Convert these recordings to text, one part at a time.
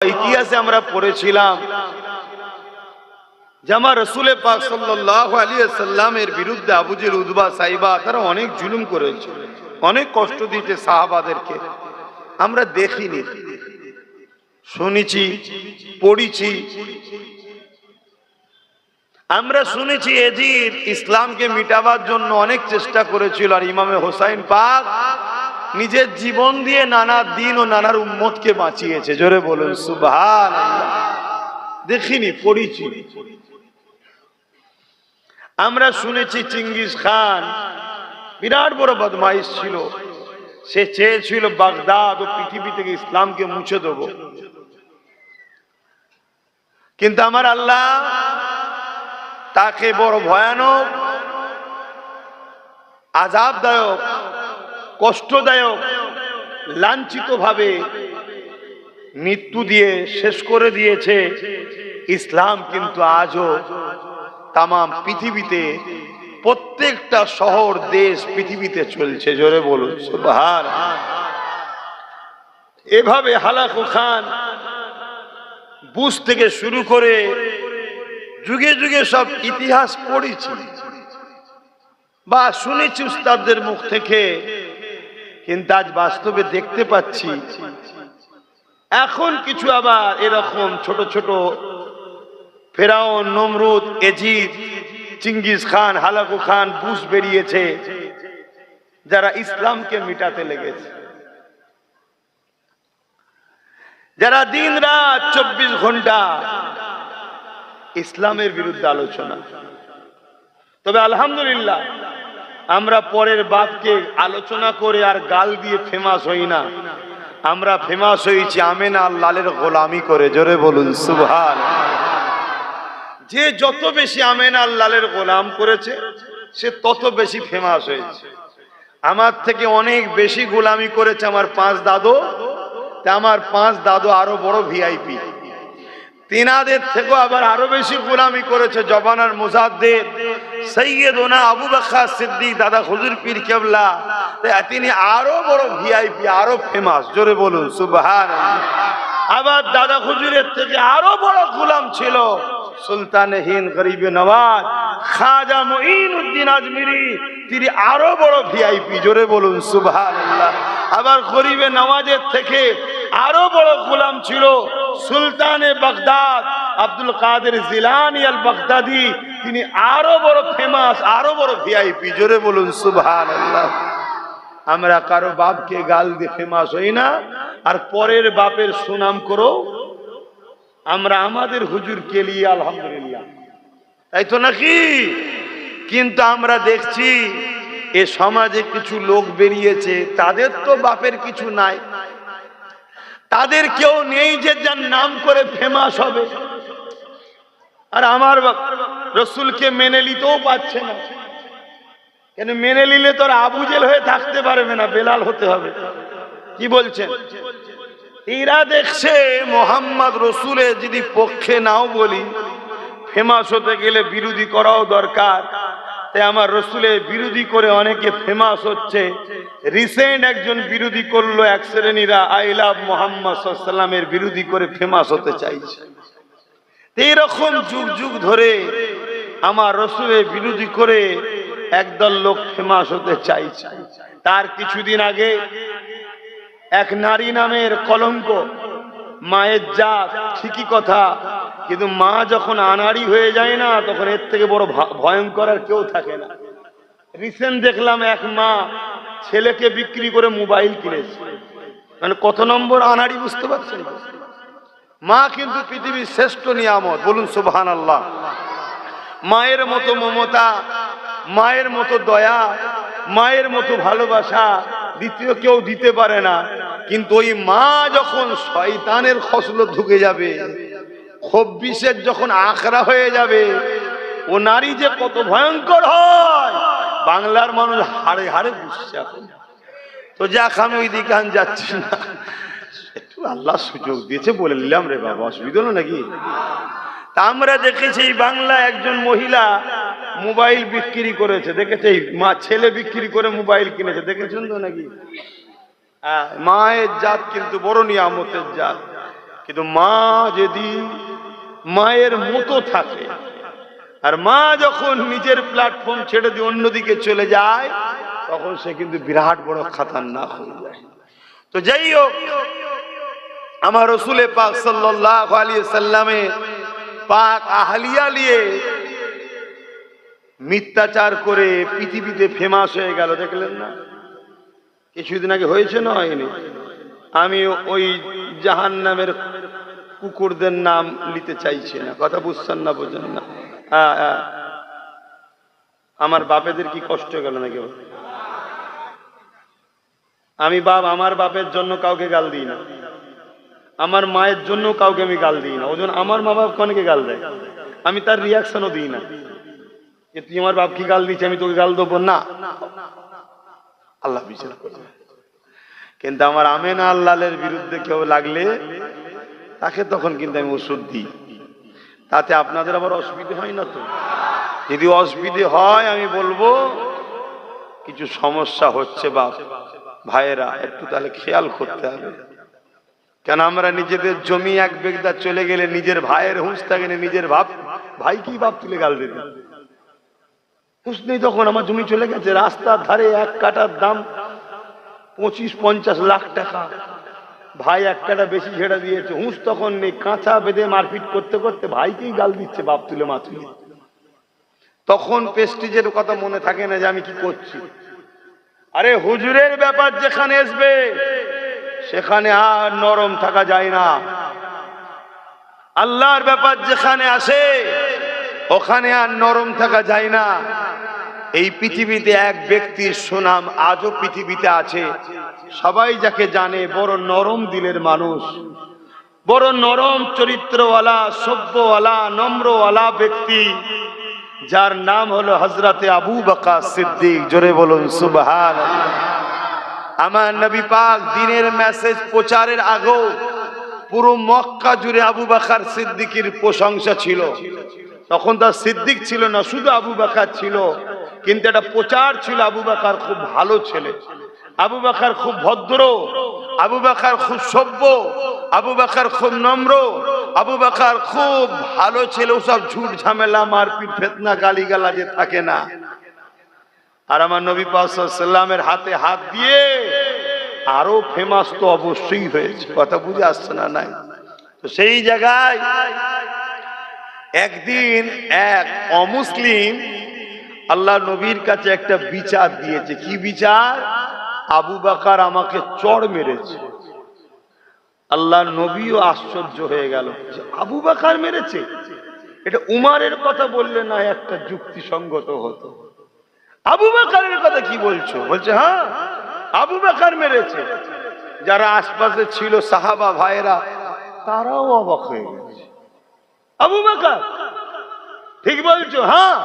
ইতিহাসে আমরা পড়েছিলাম যে আমার রাসূল পাক সাল্লাল্লাহু আলাইহি ওয়াসাল্লামের বিরুদ্ধে আবু জেহেল, উতবা, সাইবা তারা অনেক জুলুম করেছে, অনেক কষ্ট দিয়েছে সাহাবাদেরকে। আমরা দেখিনি, শুনেছি, পড়েছি। আমরা শুনেছি এজিদ ইসলামকে মিটাবার জন্য অনেক চেষ্টা করেছিল, আর ইমামে হোসাইন পাক নিজের জীবন দিয়ে নানা দিন ও নানার উম্মতকে বাঁচিয়েছে। জোরে বলুন সুবহানাল্লাহ। দেখিনি, পড়েছি। আমরা শুনেছি চেঙ্গিস খান বিরাট বড় বদমাইশ ছিল, সে চেয়েছিল বাগদাদ ও পৃথিবী থেকে ইসলামকে মুছে দেব, কিন্তু আমার আল্লাহ তাকে বড় ভয়ানক, আযাবদায়ক, কষ্টদায়ক, লাঞ্ছিত ভাবে মৃত্যু দিয়ে শেষ করে দিয়েছে। ইসলাম কিন্তু আজও তাম পৃথিবীতে প্রত্যেকটা শহর, দেশ, পৃথিবীতে চলছে। জোরে বলুন সুবহানাল্লাহ। এভাবে হালাকু খান, বুশ থেকে শুরু করে যুগে যুগে সব ইতিহাস পড়েছি বা শুনেছি উস্তাদদের মুখ থেকে, কিন্তু আজ বাস্তবে দেখতে পাচ্ছি এখন কিছু আবার এরকম ছোট ছোট ফেরাউন, নমরুদ, এজিদ, Genghis Khan, Hulagu Khan, Bush বেরিয়েছে, যারা ইসলামকে মিটাতে লেগেছে, যারা দিন রাত 24 ঘন্টা ইসলামের বিরুদ্ধে আলোচনা। তবে আলহামদুলিল্লাহ আমরা পরের বাপকে আলোচনা করে আর গাল দিয়ে ফেমাস হই না, আমরা ফেমাস হয়েছি আমেনা আল্লাহর গোলামি করে। জোরে বলুন সুবহানাল্লাহ। যে যত বেশি আমেনা আল্লাহর গোলাম করেছে সে তত বেশি ফেমাস হয়েছে। আমার থেকে অনেক বেশি গোলামি করেছে আমার 5 দাদু, তা আমার 5 দাদু আরো বড় ভিআইপি। তিনাদের থেকেও আবার আরো বেশি গোলামি করেছে জবানার মুজাদ্দিদ সৈয়দনা আবু বকর সিদ্দিক, দাদা হুজুর পীর কেবলা, তিনি আরো বড় ভিআইপি, আরো ফেমাস। জোরে বলুন সুবহানাল্লাহ। আবার দাদা হুজুরের থেকে আরো বড় গোলাম ছিল সুলতানে হিন্দ গরিবে নওয়াজ খাজা মুঈনুদ্দিন আজমিরি, তিনি আরো বড় ভিআইপি। জোরে বলুন সুবহানাল্লাহ। আবার গরিবে নওয়াজের থেকে আরো বড় গোলাম ছিল সুলতানে বাগদাদ আব্দুল কাদের জিলানী আল বাগদাদি, তিনি আরো বড় ফেমাস, আরো বড় ভিআইপি। জোরে বলুন সুবহানাল্লাহ। আমরা কারো বাপকে গাল দিয়ে ফেমাস হই না, আর পরের বাপের সুনাম করো আমরা আমাদের হুজুরকে নিয়ে আলহামদুলিল্লাহ, তাই তো নাকি? কিন্তু আমরা দেখছি এ সমাজে কিছু লোক বেরিয়েছে, তাদের তো বাপের কিছু নাই, তাদের কেউ নেই যে যার নাম করে ফেমাস হবে। আর আমার রসুলকে মেনে নিতেও পারছে না, কেন মেনে নিলে তো আর আবু জেল হয়ে থাকতে পারবে না, বেলাল হতে হবে। কি বলছেন? এরা দেখছে মোহাম্মদ রসুলের যদি পক্ষে নাও বলি, ফেমাস হতে গেলে বিরোধী করাও দরকার। তাই আমার রসুলের বিরোধী করে অনেকে ফেমাস হচ্ছে। রিসেন্ট একজন বিরোধী করলো, এক শ্রেণীরা আই লাভ মোহাম্মদ সাল্লাল্লাহু আলাইহি ওয়াসাল্লামের বিরোধী করে ফেমাস হতে চাইছে। এইরকম যুগ যুগ ধরে আমার রসুলের বিরোধী করে একদল লোক ফেমাস হতে চাইছে। তার কিছুদিন আগে এক নারী নামের কলঙ্ক, মায়ের জাত, ঠিকই কথা, কিন্তু মা যখন আনাড়ি হয়ে যায় না, তখন এর থেকে বড় ভয়ঙ্কর আর কেউ থাকে না। রিসেন্ট দেখলাম এক মা ছেলেকে বিক্রি করে মোবাইল কিনেছে, মানে কত নম্বর আনাড়ি বুঝতে পারছেন? মা কিন্তু পৃথিবীর শ্রেষ্ঠ নিয়ামত, বলুন সুবহানাল্লাহ। মায়ের মতো মমতা, মায়ের মতো দয়া, মায়ের মতো ভালোবাসা দ্বিতীয় কেউ দিতে পারে না। কিন্তু ওই মা যখন শয়তানের খসলত ঢুকে যাবে, খব্বিশের যখন আখড়া হয়ে যাবে, ও নারী যে কত ভয়ঙ্কর হয় বাংলার মানুষ হাড়ে হাড়ে বুঝছে এখন। তো যাক, আমি ওই দিকে আমি যাচ্ছি না, একটু আল্লাহ সুযোগ দিয়েছে বলে নিলাম রে বাবা, অসুবিধা হলো নাকি? তা আমরা দেখেছি বাংলা একজন মহিলা মোবাইল বিক্রি করেছে, দেখেছে মা ছেলে বিক্রি করে মোবাইল কিনেছে, দেখেছেন তো নাকি? মায়ের জাত কিন্তু বড় নিয়ামতের জাত, কিন্তু মা যদি মায়ের মতো থাকে, আর মা যখন নিজের প্ল্যাটফর্ম ছেড়ে দিয়ে অন্যদিকে চলে যায়, তখন সে কিন্তু বিরাট বড় খাতারনাক হয়ে যায়। তো যাই হোক, আমার রসুল পাক সাল্লাল্লাহু আলাইহি সাল্লামে পাক আহলিয়া নিয়ে মিথ্যাচার করে পৃথিবীতে ফেমাস হয়ে গেল, দেখলেন না? কিছুদিন আগে হয়েছে না, হয়নি? আমি ওই জাহান্নামের কুকুরদের নাম নিতে চাইছি না, কথা বুঝছেন না, বোঝেন না? আমার বাপেদের কি কষ্ট গেল নাকি? আমি আমার বাপের জন্য কাউকে গাল দিই না, আমার মায়ের জন্য কাউকে আমি গাল দিই না। ওজন আমার মা বাপ অনেকে গাল দেয়, আমি তার রিয়াকশনও দিই না যে তুই আমার বাপকে গাল দিচ্ছি, আমি তোকে গাল দেবো না, আল্লাহ বিচার করবে। কিন্তু আমার আমেনা আল্লাহের বিরুদ্ধে কেউ লাগলে তাকে তখন কিন্তু আমি ওষুধ দিই। তাতে আপনাদের আবার অসুবিধে হয় না তো? যদি অসুবিধে হয় আমি বলবো কিছু সমস্যা হচ্ছে বাপ ভাইয়েরা, একটু তাহলে খেয়াল করতে হবে। কেন আমরা নিজেদের জমি এক বেগদা চলে গেলে নিজের ভাইয়ের হুঁশ থাকে না, নিজের ভাই কি বাপ তুলে গাল দেবে, হুঁশ নেই। তখন আমার জমি চলে গেছে, রাস্তার ধারে এক কাটার দাম 25-50 লাখ টাকা, ভাই এক কাটা বেশি ছেড়ে দিয়েছে, হুঁশ তখন নেই, কাঁচা বেঁধে মারপিট করতে করতে ভাইকেই গাল দিচ্ছে বাপ তুলে মা তুলে। তখন প্রেস্টিজের কথা মনে থাকে না যে আমি কি করছি। আরে হুজুরের ব্যাপার যেখানে আসবে সেখানে আর নরম থাকা যায় না, আল্লাহর ব্যাপার যেখানে আসে ওখানে আর নরম থাকা যায় না। এই পৃথিবীতে এক ব্যক্তির সুনাম আজও পৃথিবীতে আছে, সবাই যাকে জানে, বড় নরম দিলের মানুষ, বড় নরম চরিত্রওয়ালা, সভ্যওয়ালা, নম্রওয়ালা ব্যক্তি, যার নাম হলো হযরতে আবু বকর সিদ্দিক। জোরে বলুন সুবহানাল্লাহ। আমার নবী পাক দিনের মেসেজ প্রচারের আগেও পুরো মক্কা জুড়ে আবু বকর সিদ্দিকের প্রশংসা ছিল। তখন তার সিদ্দিক ছিল না, শুধু আবু বকর ছিল, কিন্তু এটা প্রচার ছিল আবু বকর খুব ভালো ছেলে, আবু বকর খুব ভদ্র, আবু বকর খুব সভ্য, আবু বকর খুব নম্র, আবু বকর খুব ভালো ছেলে, ওসব ঝুট ঝামেলা মারপিট ফিতনা গালিগালাজে থাকে না। আর আমার নবী পাক সাল্লাল্লাহু আলাইহি ওয়াসাল্লামের হাতে হাত দিয়ে আরো ফেমাস তো অবশ্যই হয়েছে, কথা বুঝে আসছে না? নাই তো সেই জায়গায় একদিন এক অমুসলিম আল্লাহ নবীর কাছে একটা বিচার দিয়েছে। কি বিচার? আবু বকর আমাকে চড় মেরেছে। আল্লাহ নবীও আশ্চর্য হয়ে গেল, আবু বকর মেরেছে? এটা উমারের কথা বললে না একটা যুক্তিসঙ্গত হতো। আবু বকরের কথা কি বলছো? বলছে হ্যাঁ আবু বকর মেরেছে। যারা আশপাশে ছিল সাহাবা ভাইরা তারাও অবাক হয়ে গেছে, আবু বকর ঠিক বলছো? হ্যাঁ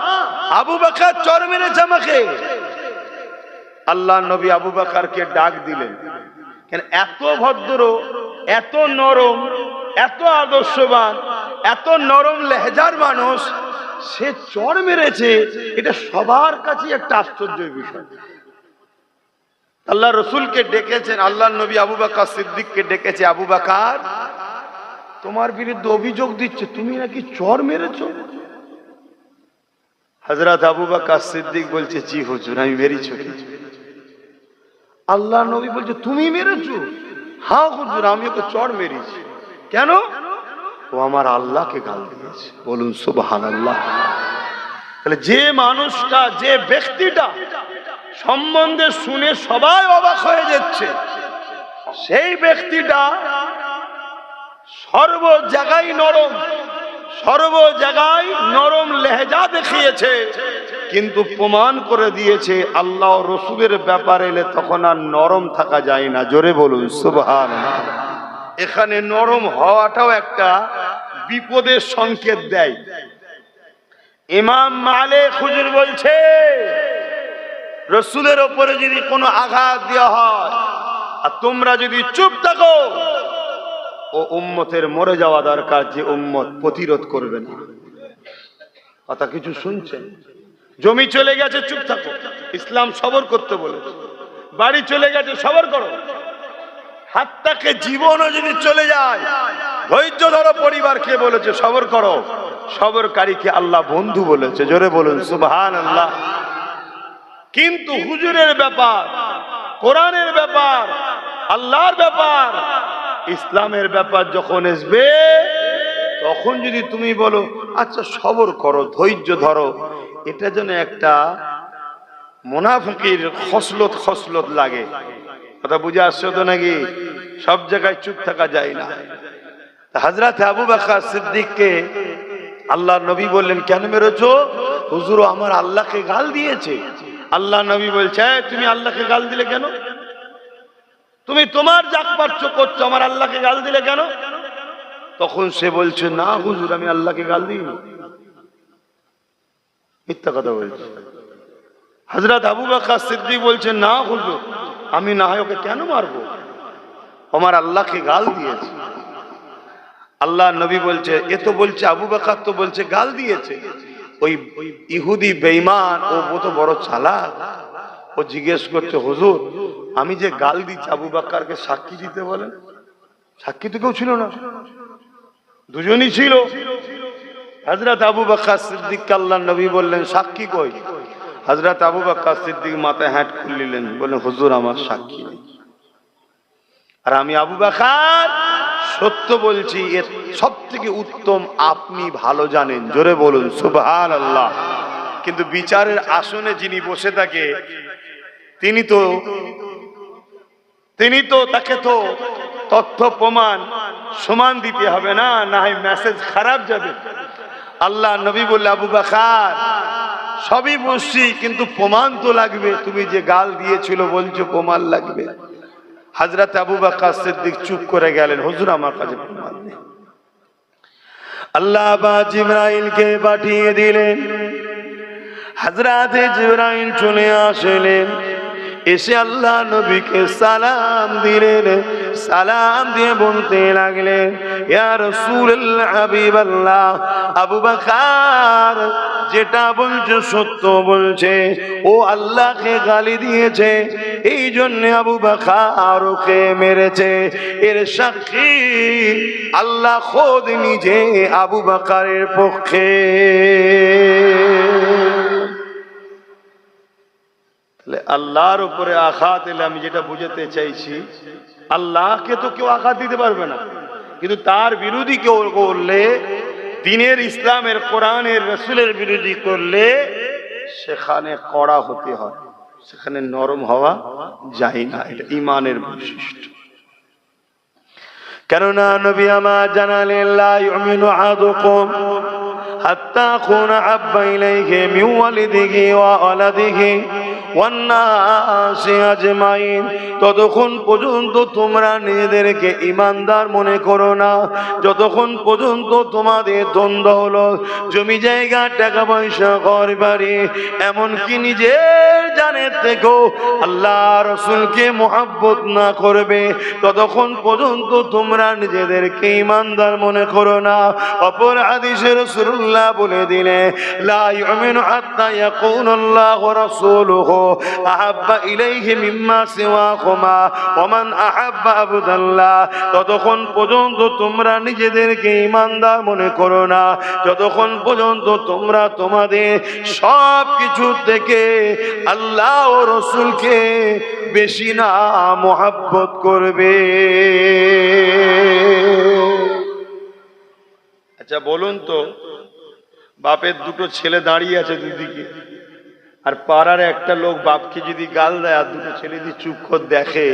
আবু বকর চড় মেরেছে আমাকে। আল্লাহ নবী আবু বকরকে ডাক দিলেন, কেন এত ভদ্র, এত নরম, এত আদর্শবান, এত নরম লেহজার মানুষ, সে চড় মেরেছে, এটা সবার কাছে একটা আশ্চর্যের বিষয়। আল্লাহ রসুলকে ডেকেছেন, আল্লাহ নবী আবু বকর সিদ্দিককে ডেকেছে, আবু বকর তোমার বিরুদ্ধে অভিযোগ দিচ্ছে তুমি নাকি চড় মেরেছো। হযরত আবু বকর সিদ্দিক বলছে জি হুজুর আমি মেরেছি। আল্লাহ নবী বলছে তুমি মেরেছো? হ্যাঁ হুজুর আমি ওকে চড় মেরেছি। কেন? ও আমার আল্লাহকে গাল দিয়েছে। বলুন সুবহানাল্লাহ। তাহলে যে মানুষটা, যে ব্যক্তিটা সম্বন্ধে শুনে সবাই অবাক হয়ে যাচ্ছে, সেই ব্যক্তিটা সর্ব জায়গায় নরম, সর্ব জায়গায় নরম লেহজা দেখিয়েছে, কিন্তু প্রমাণ করে দিয়েছে আল্লাহ রসুলের ব্যাপারে এলে তখন আর নরম থাকা যায় না। জোরে বলুন সুবহানাল্লাহ। এখানে নরম হওয়াটাও একটা বিপদের সংকেত দেয়। ইমাম মালিক হুজুর বলছে রসুলের ওপরে যদি কোনো আঘাত দেওয়া হয় আর তোমরা যদি চুপ থাকো, ও উম্মতের মরে যাওয়া দরকার, যে উম্মত প্রতিরোধ করবে না। কথা কিছু শুনছেন? জমি চলে গেছে চুপ থাকো, ইসলাম সবর করতে বলেছে। বাড়ি চলে গেছে সবর করো, হাত্তাকে জীবনও যদি চলে যায় ধৈর্য ধরো পরিবারকে বলেছে, সবর করো। সবরকারীকে আল্লাহ বন্ধু বলেছে, জোরে বলুন সুবহানাল্লাহ। কিন্তু হুজুরের ব্যাপার, কোরআনের ব্যাপার, আল্লাহর ব্যাপার, ইসলামের ব্যাপার যখন আসবে, তখন যদি তুমি বলো আচ্ছা সবর করো, ধৈর্য ধরো, এটা যেন একটা মুনাফিকের খসলত লাগে। কথা বুঝে আসছো তো নাকি? সব জায়গায় চুপ থাকা যায় না। হযরত আবু বকর সিদ্দিককে আল্লাহ নবী বললেন, কেন মেরেছো? হুজুর আমার আল্লাহকে গাল দিয়েছে। আল্লাহ নবী বলছে, তুমি আল্লাহকে গাল দিলে কেন? তুমি তোমার যাক পারছো করছো, আমার আল্লাহকে গাল দিলে কেন? তখন সে বলছে, না হুজুর আমি আল্লাহকে গাল দিইনি, মিথ্যা কথা বলছে। হযরত আবু বকর সিদ্দিক বলছে, না হুজুর আমি না হয় ওকে কেন মারবো, আমার আল্লাহকে গাল দিয়েছে। আল্লাহ নবী বলছে, এ তো বলছে আবু বকর তো বলছে গাল দিয়েছে। ওই ইহুদি বেঈমান ও তো বড় চালাক, ও জিজ্ঞেস করছে, হুজুর আমি যে গাল দিচ্ছি আবু বকরকে সাক্ষী দিতে বলেন। সাক্ষী তো কেউ ছিল না, দুজনই ছিল। হযরত আবু বকর সিদ্দিক আল্লাহ নবী বললেন, সাক্ষী কই? হযরত আবু বকর সিদ্দিক মাথায় হাত খুললেন, বললেন, হুজুর আমার সাক্ষী নেই, আর আমি আবু বকর সত্য বলছি, এর সব থেকে উত্তম আপনি ভালো জানেন, জোরে বলুন সুবহানাল্লাহ। কিন্তু বিচারের আসনে যিনি বসে থাকে তিনি তো তাকে তো তথ্য প্রমাণ সমান দিতে হবে না, না হয় মেসেজ খারাপ যাবে। আল্লাহ নবী বললে, আবু বকর সবই বুঝছি কিন্তু প্রমাণ তো লাগবে, তুমি যে গাল দিয়েছিল বলছো প্রমাণ লাগবে। হযরত আবু বকর সিদ্দিক চুপ করে গেলেন, হুজুর আমার কাছে প্রমাণ নেই। আল্লাহ জিবরাইলকে পাঠিয়ে দিলেন। হযরত জিবরাইল চলে আসলেন, এসে আল্লাহ নবীকে সালাম দিলেন। সালাম দিয়ে বলতে লাগলেন, ইয়া রাসূলুল্লাহ হাবিবাল্লাহ, আবু বকর যেটা বলছে সত্য বলছে, ও আল্লাহকে গালি দিয়েছে, এই জন্য আবু বকর ওকে মেরেছে। এর সাক্ষী আল্লাহ খোদ নিজে আবু বকরের পক্ষে। আল্লাহর উপরে আঘাত এলে, আমি যেটা বুঝাতে চাইছি, আল্লাহকে তো কেউ আঘাত দিতে পারবে না, কিন্তু তার বিরোধী কেউ করলে, দ্বীনের ইসলামের কোরআনের রাসূলের বিরোধী করলে সেখানে কড়া হতে হয়, সেখানে নরম হওয়া যায় না। এটা ঈমানের বৈশিষ্ট্য। কেননা নবী আমার জানালেন, লা ইউমিনু আহাদুকুম হাত্তা আকুনা আহাব্বা ইলাইহি মিন ওয়ালিদিহি ওয়া ওয়ালাদিহি ওয়ান নাসি আজমাইন। ততক্ষণ পর্যন্ত তোমরা নিজেদেরকে ঈমানদার মনে করো না, যতক্ষণ পর্যন্ত তোমাদের দ্বন্দ্ব হলো জমি জায়গা, টাকা পয়সা, ঘর বাড়ি, এমনকি নিজের জানের থেকেও আল্লাহ রাসূলকে মুহাব্বত না করবে, ততক্ষণ পর্যন্ত তোমরা নিজেদেরকে ঈমানদার মনে করো না। অপর হাদিসে রাসূলুল্লাহ বলে দিলে, লা ইউমিনু হাত্তা ইয়াকুনাল্লাহু ওয়া রাসূলুহু আহাব্বা ইলাইহি মিম্মা সিওয়াহুমা ওয়া মান আহাব্বা আবদাল্লাহ। ততক্ষণ পর্যন্ত তোমরা নিজেদেরকে ঈমানদার মনে করো না, যতক্ষণ পর্যন্ত তোমরা তোমাদের সব কিছু থেকে আল্লাহ ও রাসূলকে বেশি না মুহাব্বত করবে। আচ্ছা বলুন তো, বাপের দুটো ছেলে দাঁড়িয়ে আছে দুদিকে, আর পাড়ার একটা লোক বাপকে যদি গাল দেয় আর দুটো ছেলে যদি চুপ করে দেখে,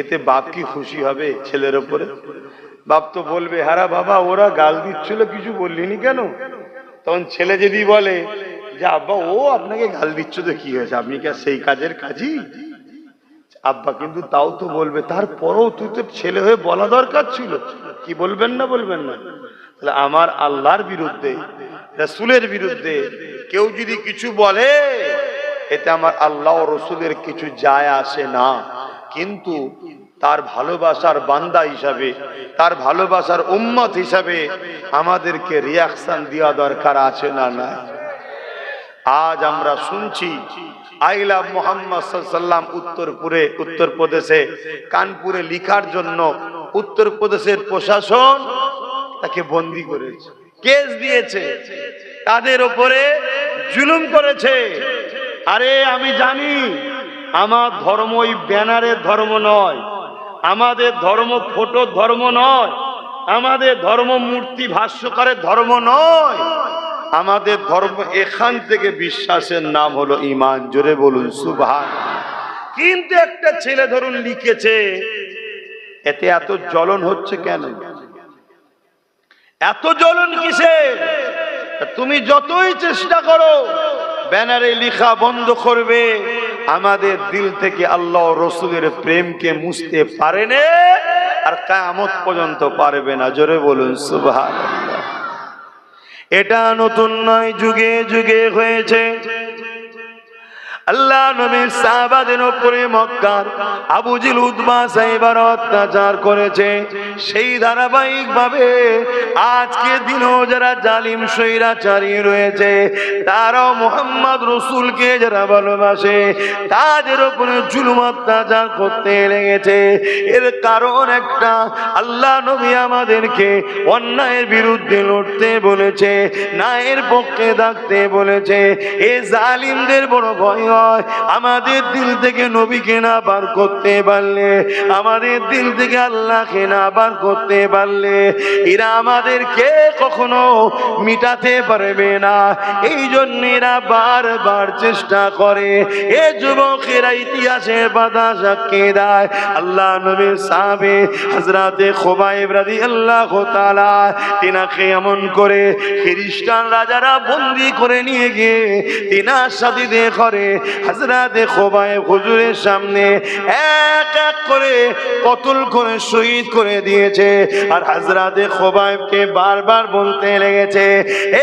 এতে বাপ কি খুশি হবে ছেলের ওপরে? বাপ তো বলবে, হারা বাবা ওরা গাল দিচ্ছিল কিছু বললিনি কেন? তখন ছেলে যদি বলে যে আব্বা ও আপনাকে গাল দিচ্ছ তো কি হয়েছে, আপনি কি সেই কাজের কাজই? আব্বা কিন্তু তাও তো বলবে, তারপরেও তুই তো ছেলে হয়ে বলা দরকার ছিল, কি বলবেন না বলবেন না? তাহলে আমার আল্লাহর বিরুদ্ধে, রাসূলের বিরুদ্ধে কেউ যদি কিছু বলে, এতে আমার আল্লাহ ও রাসূলের কিছু যায় আসে না, কিন্তু তার ভালোবাসার বান্দা হিসাবে, তার ভালোবাসার উম্মত হিসাবে আমাদেরকে রিয়াকশন দেওয়া দরকার আছে না? না। আজ আমরা শুনছি আই লাভ মুহাম্মদ সাল্লাল্লাহু আলাইহি ওয়াসাল্লাম উত্তরপ্রদেশে কানপুরে লিখার জন্য উত্তরপ্রদেশের প্রশাসন তাকে বন্দি করেছে, কেস দিয়েছে, তাদের উপরে জুলুম করেছে। আরে আমি জানি আমার ধর্ম ওই ব্যানারের ধর্ম নয়, আমাদের ধর্ম ফটোর ধর্ম নয়, আমাদের ধর্ম মূর্তি ভাষ্যকারের ধর্ম নয়, আমাদের ধর্ম এখান থেকে বিশ্বাসের নাম হলো ঈমান। জোরে বলুন সুবহানাল্লাহ। কিন্তু একটা ছেলে ধরুন লিখেছে, এতে এত জ্বলন হচ্ছে কেন? এত জ্বলন কিসের? তুমি যতই চেষ্টা করো ব্যানারে লেখা বন্ধ করবে, আমাদের দিল থেকে আল্লাহ রসুলের প্রেমকে মুছতে পারে না, আর কিয়ামত পর্যন্ত পারবে না। জোরে বলুন সুবহানাল্লাহ। এটা নতুন নয়, যুগে যুগে হয়েছে। আল্লাহ নবীর সাহাবাদের উপরে মক্কার আবু জিল উতবা সাহেবার অত্যাচার করেছে, সেই ধারাবাহিক ভাবে আজকে দিনও যারা জালিম স্বৈরাচারী রয়েছে, তারাও মুহাম্মদ রসুলকে যারা ভালোবাসে তাদের উপরে জুলুম অত্যাচার করতে লেগেছে। এর কারণ একটা, আল্লাহ নবী আমাদেরকে অন্যায়ের বিরুদ্ধে লড়তে বলেছে, ন্যায়ের পক্ষে থাকতে বলেছে। এ জালিমদের বড় ভয় হয়, আমাদের দিল থেকে নবীকে না বার করতে পারলে, আমাদের দিল থেকে আল্লাহকে না বার করতে পারলে এরা আমাদেরকে কখনো মিটাতে পারবে না। এই জন্য এরা বারবার চেষ্টা করে। এ যুবকেরা ইতিহাসের পাতা সাক্ষী দেয়, আল্লাহ নবীর সাহাবে হযরতে খুবাইব রাদিয়াল্লাহু তাআলা তিনাকে এমন করে খ্রিস্টান রাজারা বন্দী করে নিয়ে গিয়ে তিনার সাথে করে হযরতে খুবাইব হুজুরের সামনে এক এক করে কতল করে শহীদ করে দিয়েছে। আর হযরতে খুবাইবকে বারবার বলতে লেগেছে,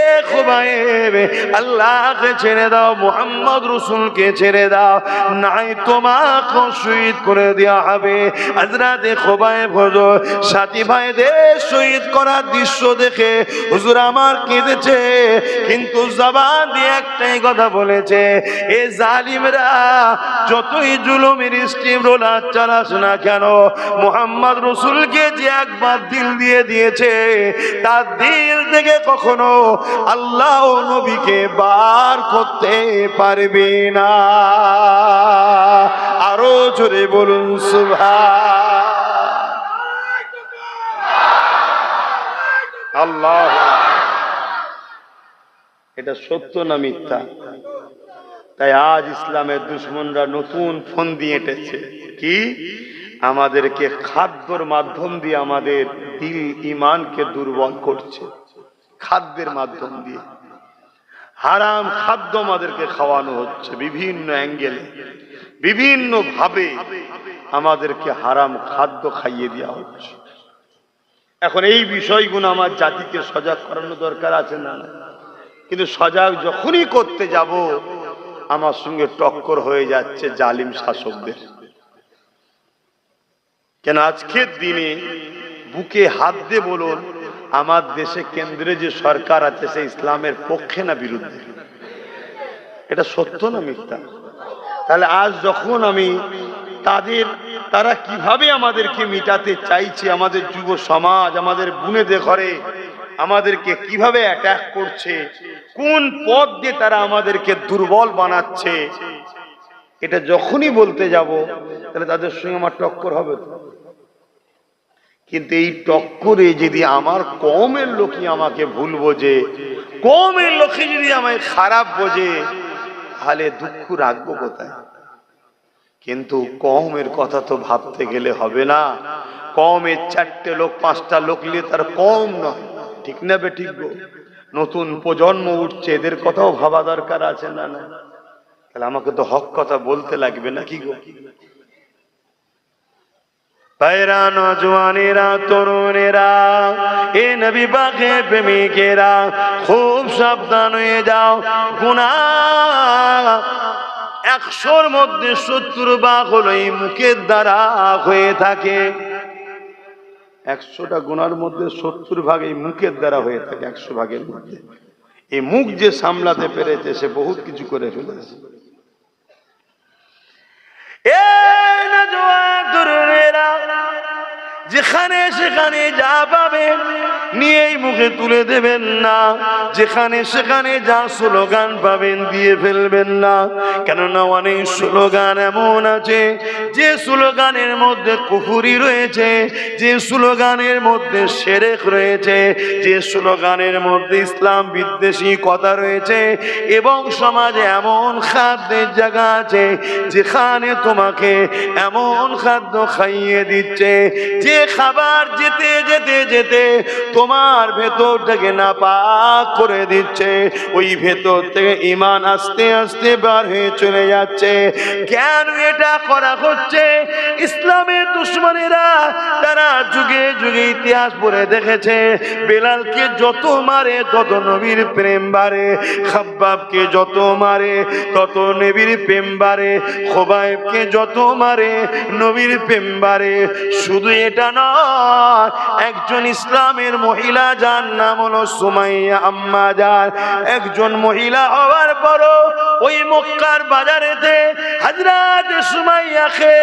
এ খুবাইব, আল্লাহকে ছেড়ে দাও, মুহাম্মদ রাসূলকে ছেড়ে দাও, নাই তোমাকে শহীদ করে দেওয়া হবে। হযরতে খুবাইব হুজুর সাথী ভাইদের শহীদ করার দৃশ্য দেখে হুজুর আমার কেঁদেছে, কিন্তু জবান দিয়ে একটাই কথা বলেছে, এ জালিমরা যতই জুলুমের স্টিম রোলার চালাস না কেন, মুহাম্মদ রাসূলকে যে একবার দিল দিয়ে দিয়েছে, তার দিল থেকে কখনো আল্লাহ ও নবীকে বার করতে পারবে না। আরো জোরে বলুন সুবহানাল্লাহ। এটা সত্য না মিথ্যা? তাই আজ ইসলামের দুশমনরা নতুন ফোন দিয়ে এঁটেছে কি, আমাদেরকে খাদ্যর মাধ্যম দিয়ে আমাদের দিল ঈমানকে দুর্বল করছে। খাদ্যের মাধ্যম দিয়ে হারাম খাদ্য আমাদেরকে খাওয়ানো হচ্ছে, বিভিন্ন অ্যাঙ্গেলে বিভিন্ন ভাবে আমাদেরকে হারাম খাদ্য খাইয়ে দেওয়া হচ্ছে। এখন এই বিষয়গুলো আমার জাতিকে সজাগ করানো দরকার আছে না? কিন্তু সজাগ যখনই করতে যাব, আমার সঙ্গে টক্কর হয়ে যাচ্ছে জালিম শাসকদের। কেন আজকের দিনে বুকে হাত দিয়ে বলুন, আমার দেশে কেন্দ্রে যে সরকার আছে সে ইসলামের পক্ষে না বিরুদ্ধে? এটা সত্য না মিথ্যা? তাহলে আজ যখন আমি তারা কিভাবে আমাদেরকে মিটাতে চাইছে, আমাদের যুব সমাজ, আমাদের বুনেদের ঘরে আমাদেরকে কিভাবে অ্যাটাক করছে, কোন পথ দিয়ে তারা আমাদেরকে দুর্বল বানাচ্ছে, এটা যখনই বলতে যাব তাহলে তাদের সঙ্গে আমার টক্কর হবে। কিন্তু এই টক্করে যদি আমার কওমের লোকই আমাকে ভুল বোঝে, কওমের লোকই যদি আমায় খারাপ বোঝে, তাহলে দুঃখ রাখবো কোথায়? কিন্তু কওমের কথা তো ভাবতে গেলে হবে না। কওমের 4টে লোক 5টা লোক নিয়ে তার কওম নয়, ঠিক না বে ঠিক গো? নতুন প্রজন্ম উঠছে, এদের কথাও ভাবা দরকার আছে না? না তাহলে আমাকে তো হক কথা বলতে লাগবে নাকি গো? ভাইরা, নওজওয়ানেরা, তরুণেরা, এ নবী পাকের প্রেমিকেরা, খুব সাবধান হয়ে যাও। গুনাহ 100-র মধ্যে 70 ভাগ হলো এই মুখের দ্বারা হয়ে থাকে। 100টা গুনার মধ্যে 70 ভাগ এই মুখের দ্বারা হয়ে থাকে। 100 ভাগের মধ্যে এই মুখ যে সামলাতে পেরেছে সে বহুত কিছু করে ফেলেছে। যেখানে সেখানে যা পাবেন নিয়েই মুখে তুলে দেবেন না, যেখানে সেখানে যা স্লোগান পাবেন দিয়ে ফেলবেন না। কেননা অনেক স্লোগান এমন আছে যে স্লোগানের মধ্যে কুফরি রয়েছে, যে স্লোগানের মধ্যে শিরক রয়েছে, যে স্লোগানের মধ্যে ইসলাম বিদ্বেষী কথা রয়েছে। এবং সমাজে এমন খাদ্যের জায়গা আছে যেখানে তোমাকে এমন খাদ্য খাইয়ে দিচ্ছে যে খাবার যেতে যেতে যেতে তোমার ভেতরটাকে নাপাক করে দিচ্ছে, ওই ভেতর থেকে ঈমান আস্তে আস্তে বার হয়ে চলে যাচ্ছে। কেন এটা করা হচ্ছে? ইসলামের দুশমনেরা তারা যুগে যুগে ইতিহাস পড়ে দেখেছে, বেলালকে যত মারে তত নবীর প্রেম বাড়ে, খাব্বাবকে যত মারে তত নবীর প্রেম বাড়ে, খোবাইবকে যত মারে নবীর প্রেম বাড়ে। শুধু এটা নয়, একজন ইসলামের মহিলা যার নাম হলো সুমাইয়া আম্মা জান, একজন মহিলা হওয়ার পরও ওই মক্কার বাজারেতে হযরত সুমাইয়াকে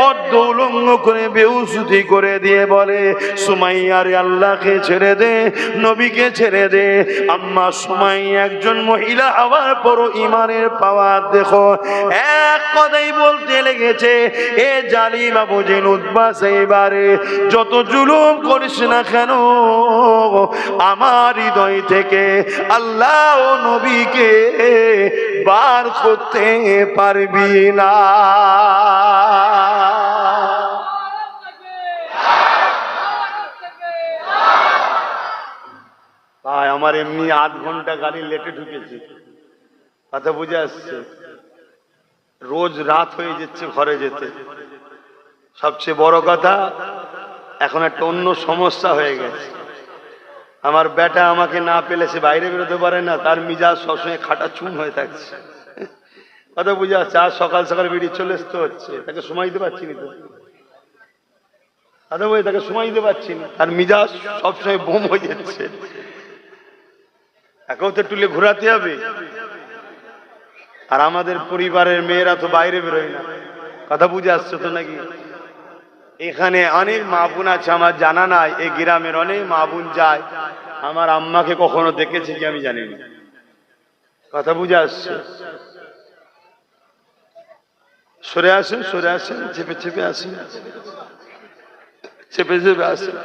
অর্ধ উলঙ্গ করে বেহুশি করে দিয়ে বলে, সুমাইয়া রে আল্লাহকে ছেড়ে দে, নবীকে ছেড়ে দে। আম্মা সুমাইয়া একজন মহিলা হওয়ার পরও ঈমানের পাওয়ার দেখো। এক কথাই বলতে লেগেছে, এ জালিম আবু জেহেল উতবা সেইবারে যত জুলুম করিস না কেন, আমার হৃদয় থেকে আল্লাহ ও নবীকে বার করতে পারবি না। ভাই আমার এমনি আধ ঘন্টা গাড়ি লেটে ঢুকেছি, কথা বুঝে আসছে, রোজ রাত হয়ে যাচ্ছে ঘরে যেতে। সবচেয়ে বড় কথা, এখন একটা অন্য সমস্যা হয়ে গেছে। আমার বেটা আমাকে না পেলে সে বাইরে বেরোতে পারে না, তার মিজাজ সবসময় খাটা চুন হয়ে থাকছে, কথা বুঝে আসছে। আর সকাল সকাল বেরিয়ে চলে আসতে হচ্ছে, তাকে সময় দিতে পারছি না, তো কথা বলে তাকে সময় দিতে পারছি না, তার মিজাজ সবসময় বোম হয়ে যাচ্ছে। একেও তো টুলে ঘোরাতে হবে। আর আমাদের পরিবারের মেয়েরা তো বাইরে বেরোয় না, কথা বুঝে আসছে তো নাকি? এখানে অনেক মা বোন আছে আমার জানা নাই, এই গ্রামের অনেক মা বোন যায়, আমার আম্মাকে কখনো দেখেছে কি আমি জানি না, কথা বুঝে আসছে। সরে আসেন, সরে আসেন, চেপে চেপে আসেন, চেপে চেপে আসেন।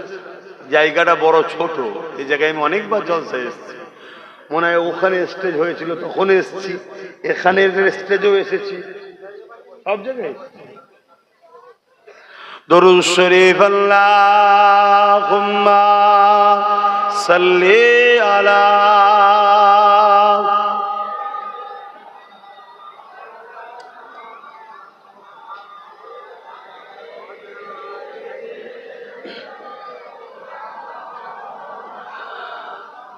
জায়গাটা বড় ছোট, এই জায়গায় আমি অনেকবার জলসায় এসেছি। মনে হয় ওখানে স্টেজ হয়েছিল তখন এসেছি, এখানে স্টেজেও এসেছি, সব জায়গায়। দরুদ শরীফ আল্লাহুম্মা সাল্লি আলা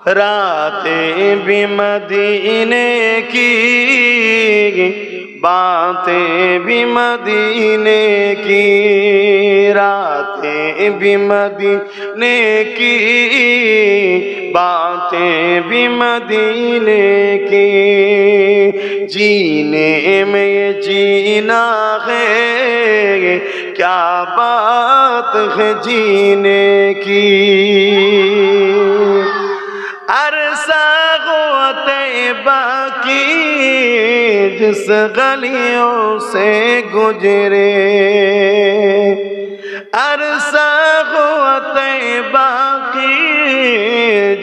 रातें भी मदीने की, बातें भी मदीने की, रातें भी मदीने की, बातें भी मदीने की, जीने में ये जीना है, क्या बात है जीने की। अरसा तैबा की जिस गलियों से गुजरे, अरसा तैबा की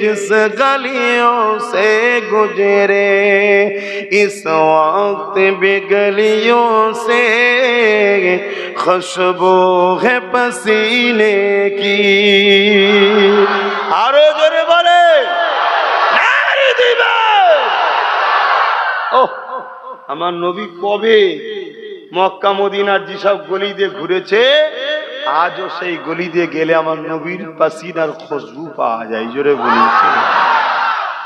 जिस गलियों से गुजरे, इस वक्त भी गलियों से खुशबू है पसीने की। आरो जोरे बोले আমার নবী কবে মক্কা মদিনার যেসব গলি দিয়ে ঘুরেছে, আজও সেই গলি দিয়ে গেলে আমার নবীর পাসিনার খুশবু পাওয়া যায়। জোরে বলেছে।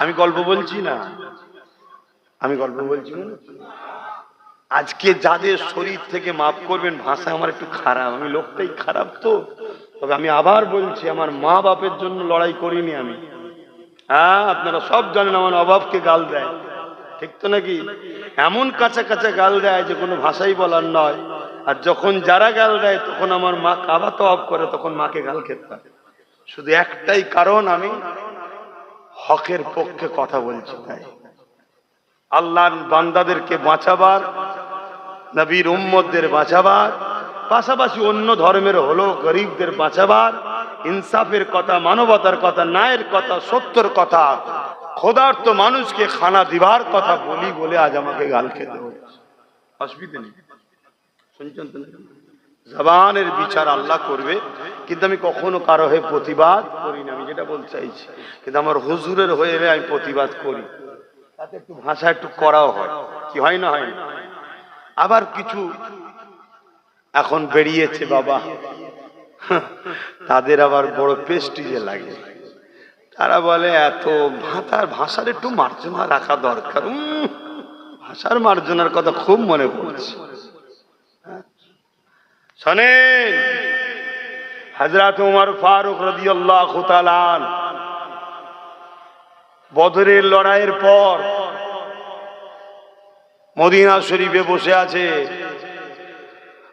আমি গল্প বলছি না, আমি গল্প বলছি না। আজকে যাদের শরীর থেকে মাফ করবেন, ভাষা আমার একটু খারাপ, আমি লোকটাই খারাপ তো, তবে আমি আবার বলছি, আমার মা বাপের জন্য লড়াই করিনি আমি। হ্যাঁ, আপনারা সব জানেন আমার অভাবকে গাল দেয়, ঠিক তো নাকি? এমন কাঁচা কাঁচা গাল দেয় যে কোনো ভাষাই বলার নয়। আর যখন যারা গাল দেয় তখন আমার মা কাবা তওয়াব করে, তখন মাকে গাল খেতে হয়। শুধু একটাই কারণ, আমি হকের পক্ষে কথা বলছি। তাই আল্লাহর বান্দাদেরকে বাঁচাবার, নবীর উম্মতদের বাঁচাবার, পাশাপাশি অন্য ধর্মের হলো গরিবদের বাঁচাবার, ইনসাফের কথা, মানবতার কথা, ন্যায়ের কথা, সত্যের কথা, ক্ষুধার্ত মানুষকে খানা দিবার কথা বলি বলে আজ আমাকে গাল খেতে হচ্ছে। অসুবিধা নেই, শুনছেন তো? জবানের বিচার আল্লাহ করবে, কিন্তু আমি কখনো কারো হয়ে প্রতিবাদ করি না। আমি যেটা বলতে চাইছি, কিন্তু আমার হুজুরের হয়ে আমি প্রতিবাদ করি, তাতে একটু ভাষা একটু করাও হয়, কি হয় না? হয় না? আবার কিছু এখন বেরিয়েছে বাবা, তাদের আবার বড় প্রেস্টিজে লাগে। তারা বলে এত ভাষার একটু মার্জনা রাখা দরকার। ভাষার মার্জনার কথা খুব মনে পড়ছে। শোনেন, হযরত ওমর ফারুক রাদিয়াল্লাহু তাআলা বদরের লড়াইয়ের পর মদিনা শরীফে বসে আছে,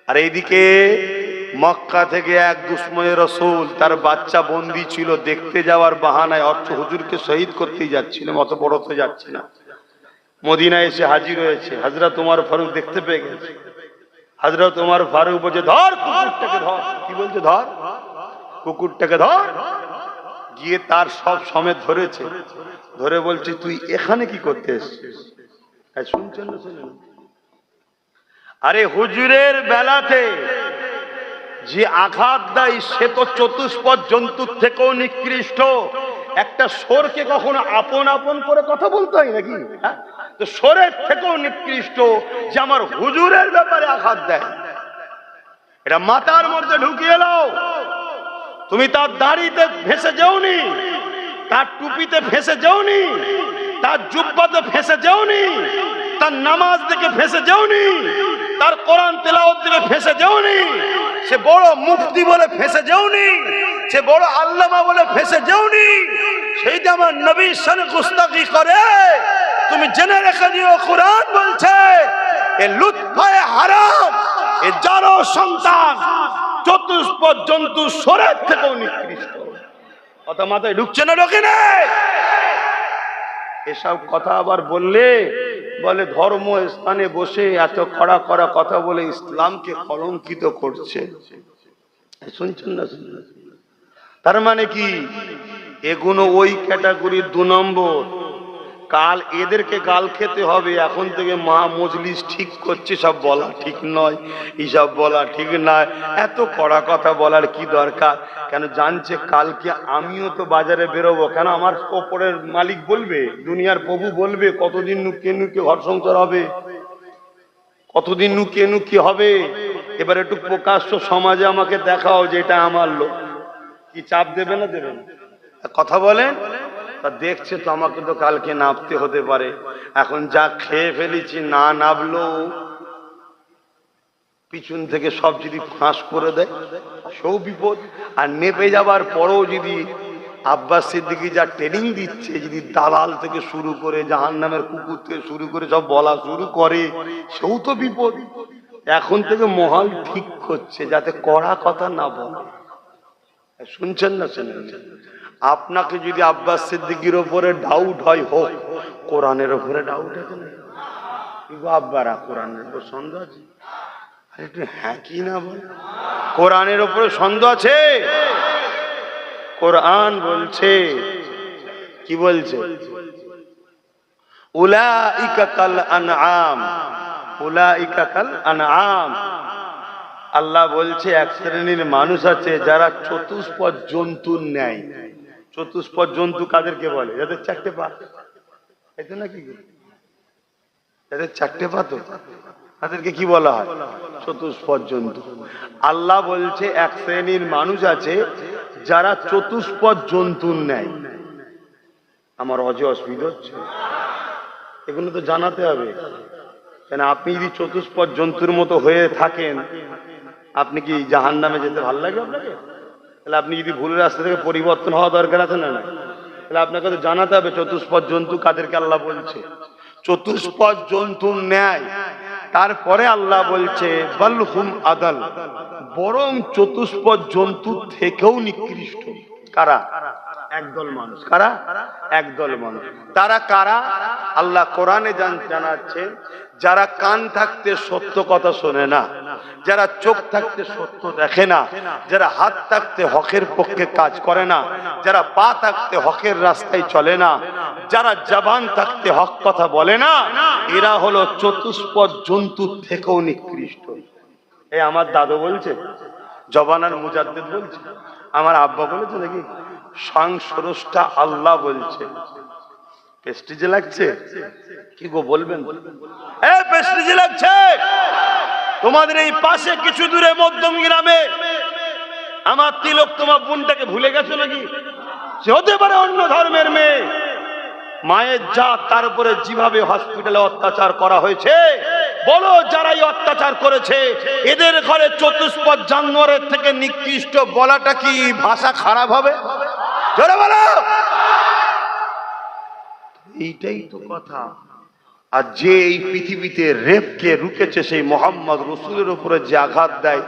আর এইদিকে মক্কা থেকে এক দুশমনে রাসূল, তার বাচ্চা বন্দী ছিল, দেখতে যাওয়ার বাহানায় অর্থ হুজুরকে শহীদ করতেই যাচ্ছিল, অত বড় তো যাচ্ছে না, মদিনায় এসে হাজির হয়েছে। হযরত ওমর ফারুক দেখতে পেয়ে গেছে। হযরত ওমর ফারুক বলছে, ধর কুকুরটাকে ধর। কি বলছে? ধর কুকুরটাকে ধর। গিয়ে তার সব সমেত ধরেছে, ধরে বলছে, তুই এখানে কি করতে এসেছিস? শুনছেন না? শুনেন, আরে হুজুরের বেলাতে যে আঘাত দেয় সে তো চতুষ্পদ জন্তুর থেকেও নিকৃষ্ট। একটা সোরকে কখনো আপন আপন করে কথা বলতে হয় নাকি? তো সোরের থেকেও নিকৃষ্ট যে আমার হুজুরের ব্যাপারে আঘাত দেয়। এটা মাথার মধ্যে ঢুকিয়ে নাও। তুমি তার দাড়িতে ফেসে যাওনি, তার টুপিতে ফেসে যাওনি, তার জুব্বাতে ফেসে যাওনি, তার নামাজ দেখে ফেসে যাওনি, তার কোরআন তেলাওয়াত দেখে ফেসে যাওনি, সে বড় মুফতি বলে ফেসে যাওনি, সে বড় আল্লামা বলে ফেসে যাওনি। সেইটা আমার নবীর শানে গুস্তাখি করে। তুমি জেনে রেখে দিও, কোরআন বলছে এ লুৎফায়ে হারাম, এ জারো সন্তান চতুষ্পদ জন্তু সোরের থেকেও নিকৃষ্ট। কথা মাথায় ঢুকছে না? ঢোকে না? এসব কথা আবার বললে বলে ধর্ম স্থানে বসে এত কড়া কড়া কথা বলে ইসলামকে কলঙ্কিত করছে। শুনছেন না? তার মানে কি? এগুলো ওই ক্যাটাগরির 2 নম্বর। কাল এদেরকে গাল খেতে হবে। এখন থেকে মহা মজলিস ঠিক করছে, সব বলা ঠিক নয়, এসব বলা ঠিক নয়। এত কড়া কথা বলার কি দরকার? কেন জানছে কালকে আমিও তো বাজারে বেরোবো। কেন আমার ওপরের মালিক বলবে, দুনিয়ার প্রভু বলবে কতদিন নুকিয়ে নুকিয়ে ঘর সংসার হবে, কতদিন নুকিয়ে নুকিয়ে হবে। এবার একটু প্রকাশ্য সমাজে আমাকে দেখাও যে এটা আমার লোক। কি চাপ দেবে না দেবে না? কথা বলেন। তা দেখছে তো আমাকে তো কালকে নাবতে হতে পারে। এখন যা খেয়ে ফেলেছি, না নাবলো পিছন থেকে সব যদি ফাঁস করে দেয় সেও বিপদ। আর নেপে যাবার পরেও যদি আব্বাস সিদ্দিকী যা ট্রেনিং দিচ্ছে, যদি দালাল থেকে শুরু করে জাহান্নামের কুকুর থেকে শুরু করে সব বলা শুরু করে, সেও তো বিপদ। এখন থেকে মহল ঠিক করছে যাতে কড়া কথা না বলে। শুনছেন না? শুনেন, আপনাকে যদি আব্বাস সিদ্দিকীর উপরে ডাউট হয়, হোক, কোরআনের উপরে ডাউট আছে না? আব্বারা কোরআনের উপর সন্দেহ আছে? একটু হ্যাঁ কি না বল। কোরআনের উপরে সন্দেহ আছে? কোরআন বলছে, কি বলছে? উলাইকা কাল আনআম, উলাইকা কাল আনআম। আল্লাহ বলছে এক শ্রেণীর মানুষ আছে যারা চতুষ্পদ জন্তুর ন্যায়। চতুষ্পদ জন্তু কাদেরকে বলে? যাদের 4টে পা, এই তো নাকি? যাদের 4টে পা, তো তাদেরকে কি বলা হয়? চতুষ্পদ জন্তু। আল্লাহ বলছে এক শ্রেণীর মানুষ আছে যারা চতুষ্পদ জন্তুর ন্যায়। আমার অসুবিধা হচ্ছে? এগুলো তো জানাতে হবে। কেন আপনি যদি চতুষ্পদ জন্তুর মতো হয়ে থাকেন, আপনি কি জাহান্নামে যেতে ভালো লাগে আপনাকে? তাহলে আপনি যদি ভুল রাস্তা থেকে পরিবর্তন হওয়া দরকার আছে না? তাহলে আপনাকে তো জানাতে হবে চতুষ্পদ জন্তু কাদেরকে আল্লাহ বলছে। চতুষ্পদ জন্তুর ন্যায় তারপরে আল্লাহ বলছে বালহুম আদাল, বরং চতুষ্পদ জন্তু থেকেও নিকৃষ্ট। কারা? একদল মানুষ। কারা? একদল মানুষ। তারা কারা? আল্লাহ কোরআনে জানাচ্ছে, যারা কান থাকতে সত্য কথা শোনে না, যারা চোখ থাকতে সত্য দেখে না, যারা হাত থাকতে হকের পক্ষে কাজ করে না, যারা পা থাকতে হকের রাস্তায় চলে না, যারা জবান থাকতে হক কথা বলে না, এরা হলো চতুষ্পদ জন্তু থেকেও নিকৃষ্ট। এই আমার দাদু বলছে, জবানার মুজাদ্দিদ বলছে, আমার আব্বা বলেছে নাকি, সংস্রষ্টা আল্লাহ বলছে। প্রেস্টিজে লাগছে কি গো? বলবেন? প্রেস্টিজে লাগছে? তোমাদের এই পাশে কিছু দূরে মধ্যম গ্রামে আমার তিলক তোমার বোনটাকে ভুলে গেছো নাকি? সে হতে পারে অন্য ধর্মের মেয়ে, মায়ের জাত, তার উপরে যেভাবে হসপিটালে অত্যাচার করা হয়েছে, বলো যারা এই অত্যাচার করেছে এদের ঘরে চতুষ্পদ জানোয়ারের থেকে নিকৃষ্ট বলাটা কি ভাষা খারাপ হবে? জোরে বলো। এইটাই তো কথা। আর যে এই পৃথিবীতে রেপকে রুকেছে, সেই মোহাম্মদ রসুলের উপরে যে আঘাত দেয়,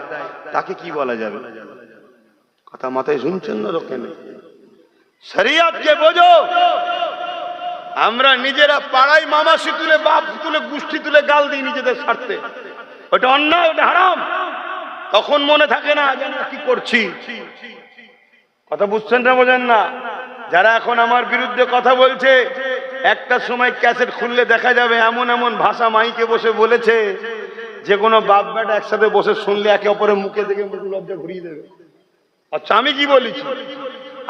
তাকে কি বলা যাবে? কথা মাথায় শুনছেন না লোকে? শরিয়তকে বোঝো। আমরা নিজেরা পাড়ায় মামাসি তুলে, বাপ তুলে, গোষ্ঠী তুলে গাল দিই নিজেদের স্বার্থে। ওটা অন্যায়, ওটা হারাম। তখন মনে থাকে না যে আমরা কি করছি। কথা বুঝছেন না? বোঝেন না? যারা এখন আমার বিরুদ্ধে কথা বলছে, একটা সময় ক্যাসেট খুললে দেখা যাবে এমন এমন ভাষা মাইকে বসে বলেছে, যে কোনো বাপ বেটা একসাথে বসে শুনলে একে অপরের মুখে দেখে মুখে লজ্জা ঘুরিয়ে দেবে। আচ্ছা, আমি কি বলেছি?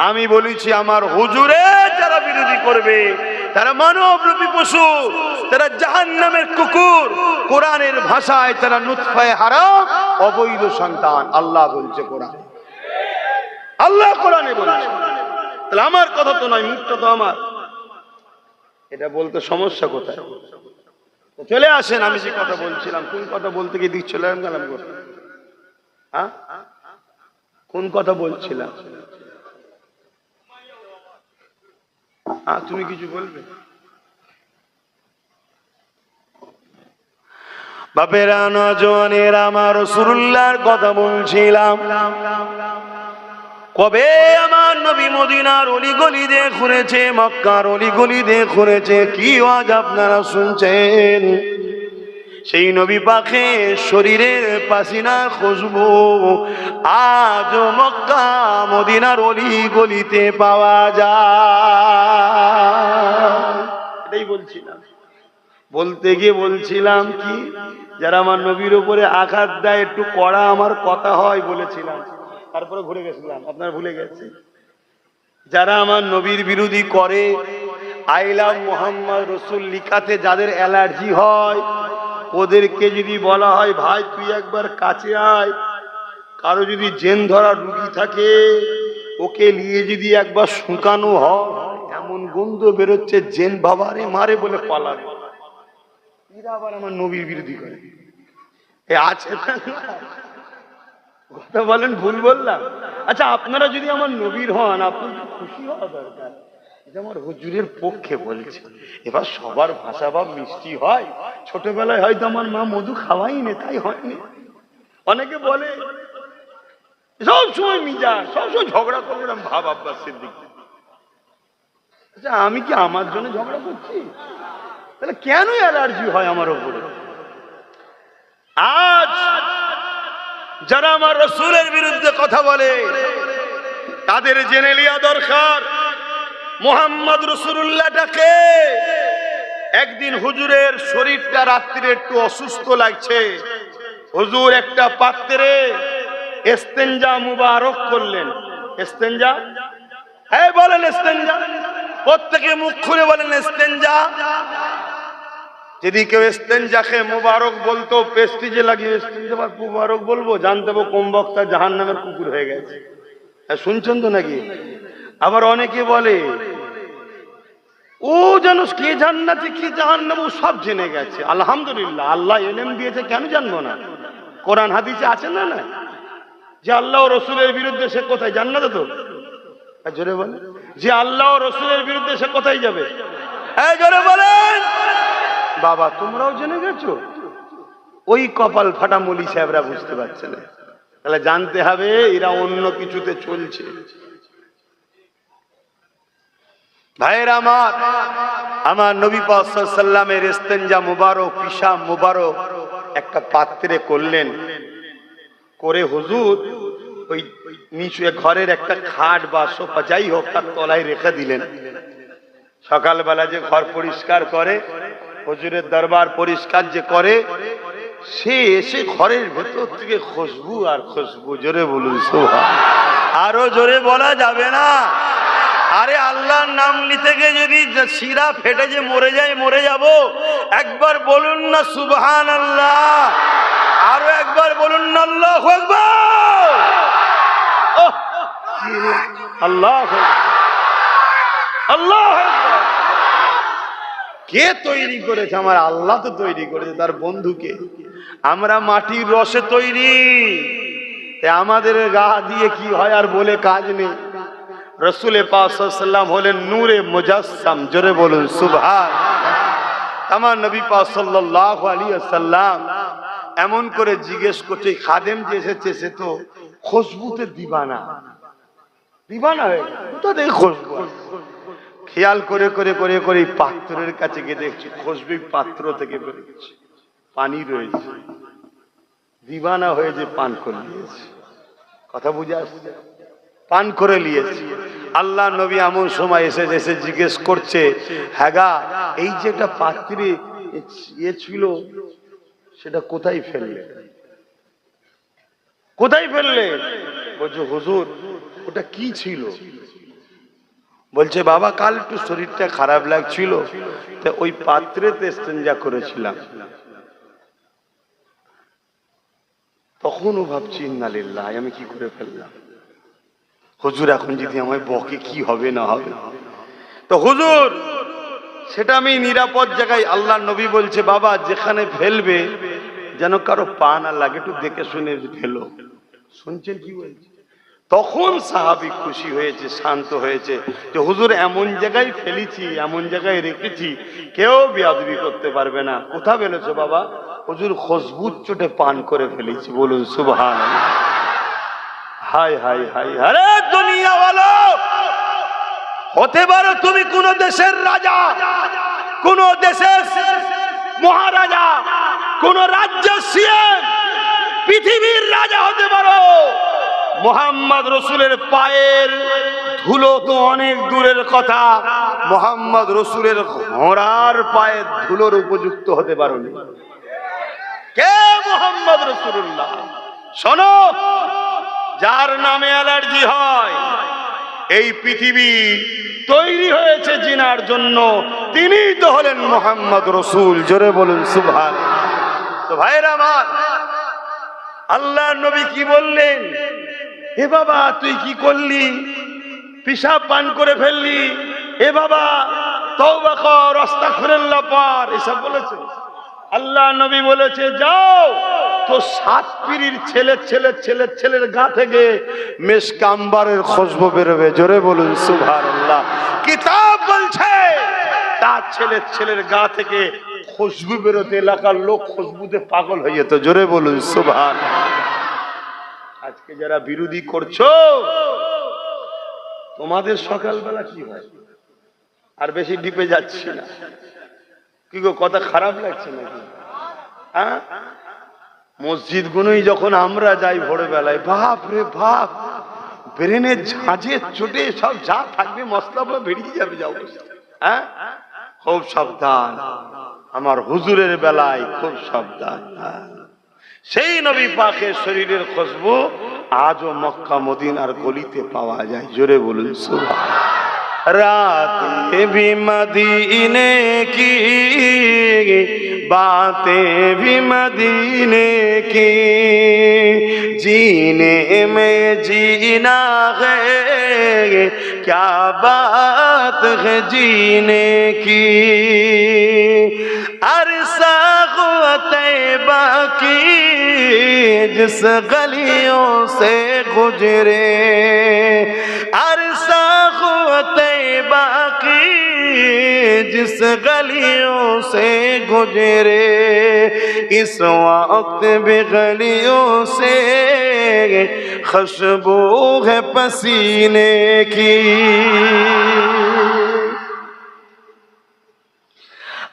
আমি বলেছি আমার হুজুরে যারা বিরোধী করবে তারা মানবরূপী পশু, তারা জাহান্নামের কুকুর। কোরআনের ভাষায় তারা নুতফায়ে হারাম, অবৈধ সন্তান। আল্লাহ বলছে কোরআনে, আল্লাহ কোরআনে বলছে। তাহলে আমার কথা তো নয়, মুখটা তো আমার। এটা বলতে সমস্যা কোথায়? চলে আসেন, আমি যে কথা বলছিলাম, কোন কথা বলতে গিয়ে দিক চলে গেলাম? হ্যাঁ, কোন কথা বলছিলাম? হ্যাঁ, তুমি কিছু বলবে? বাপেরা, নজওয়ানেরা, আমার রাসূলুল্লাহর কথা বলছিলাম। কবে আমার নবী মদিনার অলিগলি দিয়ে ঘুরেছে, মক্কার অলিগলি দিয়ে ঘুরেছে, কি আজ আপনারা শুনছেন? সেই নবী পাকে শরীরের পাসিনা খুশবু আজ মক্কা মদিনার অলিগলিতে পাওয়া যায়। এটাই বলছিলাম। বলতে গিয়ে বলছিলাম কি, যারা আমার নবীর উপরে আঘাত দেয় একটু কড়া আমার কথা হয় বলেছিলাম, তারপরে ঘুরে গেছিলাম, আপনারা ভুলে গেছে। যারা আমার নবীর বিরোধী করে, আই লাভ মোহাম্মদ রসুল লিখাতে যাদের অ্যালার্জি হয়, ওদেরকে যদি বলা হয় ভাই তুই একবার কাছে আয়, কারো যদি জেন ধরা রুগী থাকে ওকে নিয়ে যদি একবার শুকানো হয়, এমন গন্ধ বেরোচ্ছে জেন বাবারে মারে বলে পালাবে। এরা আবার আমার নবীর বিরোধী করে। আছে কথা বলেন, ভুল বললাম? আচ্ছা, আপনারা যদি আমার নবীর হন, আপনাদের খুশি হওয়া দরকার যে আমার হুজুরের পক্ষে বলছে। এবার সবার ভাষা ভাব মিষ্টি হয়। ছোটবেলায় হয়তো আমার মা মধু খাওয়াইনি, তাই হয়নি। অনেকে বলে সবসময় মিজাজ, সবসময় ঝগড়া করলাম ভাব আব্বাস সিদ্দিক। আচ্ছা, আমি কি আমার জন্য ঝগড়া করছি? তাহলে কেন অ্যালার্জি হয় আমার উপরে? আজ যারা আমার রাসূলের বিরুদ্ধে কথা বলে তাদের জেনে লিয়া দরকার মুহাম্মদ রাসূলুল্লাহটাকে। একদিন হুজুরের শরীরটা রাত্রিরে একটু অসুস্থ লাগছে, হুজুর একটা পাত্রে ইস্তেঞ্জা মুবারক করলেন। ইস্তেঞ্জা, হ্যাঁ বলেন ইস্তেঞ্জা, প্রত্যেকে মুখ খুলে বলেন ইস্তেঞ্জা। যদি কেউ ইস্তেঞ্জাকে মুবারক বলতো, প্রেস্টিজে লাগিয়ে ইস্তেঞ্জা মুবারক বলবো, জানতে হবে কোন বক্তা জাহান্নামের কুকুর হয়ে গেছে। শুনছেন তো নাকি? আবার অনেকে বলে ও যেন কে জান্নাতে কি জাহান্নাম ও সব জেনে গেছে। আলহামদুলিল্লাহ, আল্লাহ ইলম দিয়েছে, কেন জানবো না? কোরআন হাদিসে আছে না না যে আল্লাহ ও রসুলের বিরুদ্ধে সে কোথায়? জান্নাতে তো। জোরে বলে, যে আল্লাহ ও রসুলের বিরুদ্ধে সে কোথায় যাবে? জোরে বলেন। বাবা, তোমরাও জেনে গেছো? ওই কপাল ফাটা মৌলী সাহেবরা বুঝতে পারছে না। তাহলে জানতে হবে এরা অন্য কিছুতে চলছে। ভাইয়েরা আমার, আমার নবী পাক সাল্লাল্লাহু আলাইহি ওয়াসাল্লামের ইস্তেনজা মুবারক, পিশাব মুবারক একটা পাত্রে করলেন, করে হুজুর ওই নিচে ঘরের একটা খাট বা সোফা যাই হোক তার তলায় রেখে দিলেন। সকালবেলা যে ঘর পরিষ্কার করে, হুজুরের দরবার পরিষ্কার যে করে, সে এসে ঘরের ভেতর থেকে খুশবু আর খুশবু। জোরে বলুন সুবহান। আরো জোরে বলা যাবে না? আরে আল্লাহর নাম নিতে গিয়ে যদি শিরা ফেটে যে মরে যায়, মরে যাব। একবার বলুন না সুবহানাল্লাহ, আরো একবার বলুন না আল্লাহু আকবার। আল্লাহু আল্লাহু আকবার। কে তৈরি করেছে? আমার আল্লাহ তো তৈরি করেছে। তার বন্ধুকে আমরা মাটির রসে তৈরি, আমাদের গা দিয়ে কি হয় আর বলে কাজ নেই। রাসূল পাক সাল্লাল্লাহু আলাইহি ওয়াসাল্লাম হলেন নূরে মুজাসসাম। জোরে বলুন সুবহান। আমার নবী পাক সাল্লাল্লাহু আলাইহি ওয়াসাল্লাম এমন করে জিজ্ঞেস করছে, খাদেম যে এসেছে সে তো খুশবুতে দিবানা, দিবানা হয়ে গেছে, কোথা থেকে খুশবু? খেয়াল করে করে করে করে পাত্রের কাছে গিয়ে দেখছি খুশবু পাত্র থেকে বেরোচ্ছে, পানি রয়েছে, দিবানা হয়ে যে পান করে নিয়েছে। কথা বুঝে আসছে? পান করে নিয়েছে। আল্লাহ নবী এমন সময় এসে এসে জিজ্ঞেস করছে, হ্যাঁ গা, এই যে একটা পাত্রে ইয়ে ছিল সেটা কোথায় ফেললে? কোথায় ফেললে? বলছে হুজুর ওটা কি ছিল? বলছে বাবা কাল একটু শরীরটা খারাপ লাগছিল, তো ওই পাত্রেতে ইস্তেঞ্জা করেছিলাম। তখনও ভাবছি ইন্না লিল্লাহ, আমি কি করে ফেললাম। হুজুর এখন যদি আমায় বকে কি হবে না হবে। তো হুজুর সেটা আমি নিরাপদ জায়গায়, আল্লাহ নবী বলছে বাবা যেখানে ফেলবে যেন কারো পা না লাগে, একটু দেখে শুনে ফেলো। শুনছেন কি বলছে? তখন সাহাবী খুশি হয়েছে, শান্ত হয়েছে যে হুজুর এমন জায়গায় ফেলেছি, এমন জায়গায় রেখেছি কেউ বেয়াদবি করতে পারবে না। কোথা ফেলেছো বাবা? হুজুর খুশবুর চোটে পান করে ফেলেছি। বলুন সুবহানাল্লাহ। হাই হাই হাই, আরে দুনিয়া ওয়ালো, হতে পারো তুমি কোন দেশের রাজা, কোন দেশের মহারাজা, কোন রাজ্যের সিএম, পৃথিবীর রাজা হতে পারো, মুহাম্মদ রসুলের পায়ের ধুলো তো অনেক দূরের কথা, মুহাম্মদ রসুলের ঘোড়ার পায়ের ধুলোর উপযুক্ত হতে পারোনি। কে? মুহাম্মদ রসুল্লাহ। শোনো, যার নামে অ্যালার্জি হয়, এই পৃথিবী তৈরি হয়েছে জিনার জন্য, তিনিই তো হলেন মুহাম্মদ রসুল। জোরে বলুন সুবহান। তো ভাইরা আমার, আল্লাহ নবী কি বললেন? এ বাবা তুই কি করলি? পিশাব পান করে ফেললি, এ বাবা তওবা কর, আস্তাগফিরুল্লাহ পড়, এসব বলেছে। আল্লাহ নবী বলেছে যাও তো সাত পীরের ছেলের গা থেকে মেশক আম্বারের খুশবু বেরোবে। জোরে বলুন সুবহানাল্লাহ। কিতাব বলছে তার ছেলের গা থেকে খুশবু বেরোতে এলাকার লোক খুশবুতে পাগল হয়ে যেত। জোরে বলুন সুবহানাল্লাহ। আজকে যারা বিরোধী করছো, তোমাদের সকালবেলা কি হয়? আর বেশি ডিপে যাচ্ছি না, কি গো কথা খারাপ লাগছে নাকি? হ্যাঁ, মসজিদ গুলোই যখন আমরা যাই ভোরবেলায়, বাপ রে বাপ, ব্রেনের ঝাঁঝে চোটে সব যা থাকবে মশলা বেরিয়ে যাবে। যাও, হ্যাঁ, খুব সাবধান। আমার হুজুরের বেলায় খুব সাবধান। সেই নবী পাকের শরীরের খুশবু আজও মক্কা মদিনার গলিতে পাওয়া যায়। জোরে বলুন সুবহান। रातें भी मदीने की, बातें भी मदीने की, जीने में जीना है, क्या बात है जीने की। अरसा तैबा की जिस गलियों से गुजरे, अरसा तैबा की जिस गलियों से गुजरे इस वक्त भी गलियों से खुशबू है पसीने की।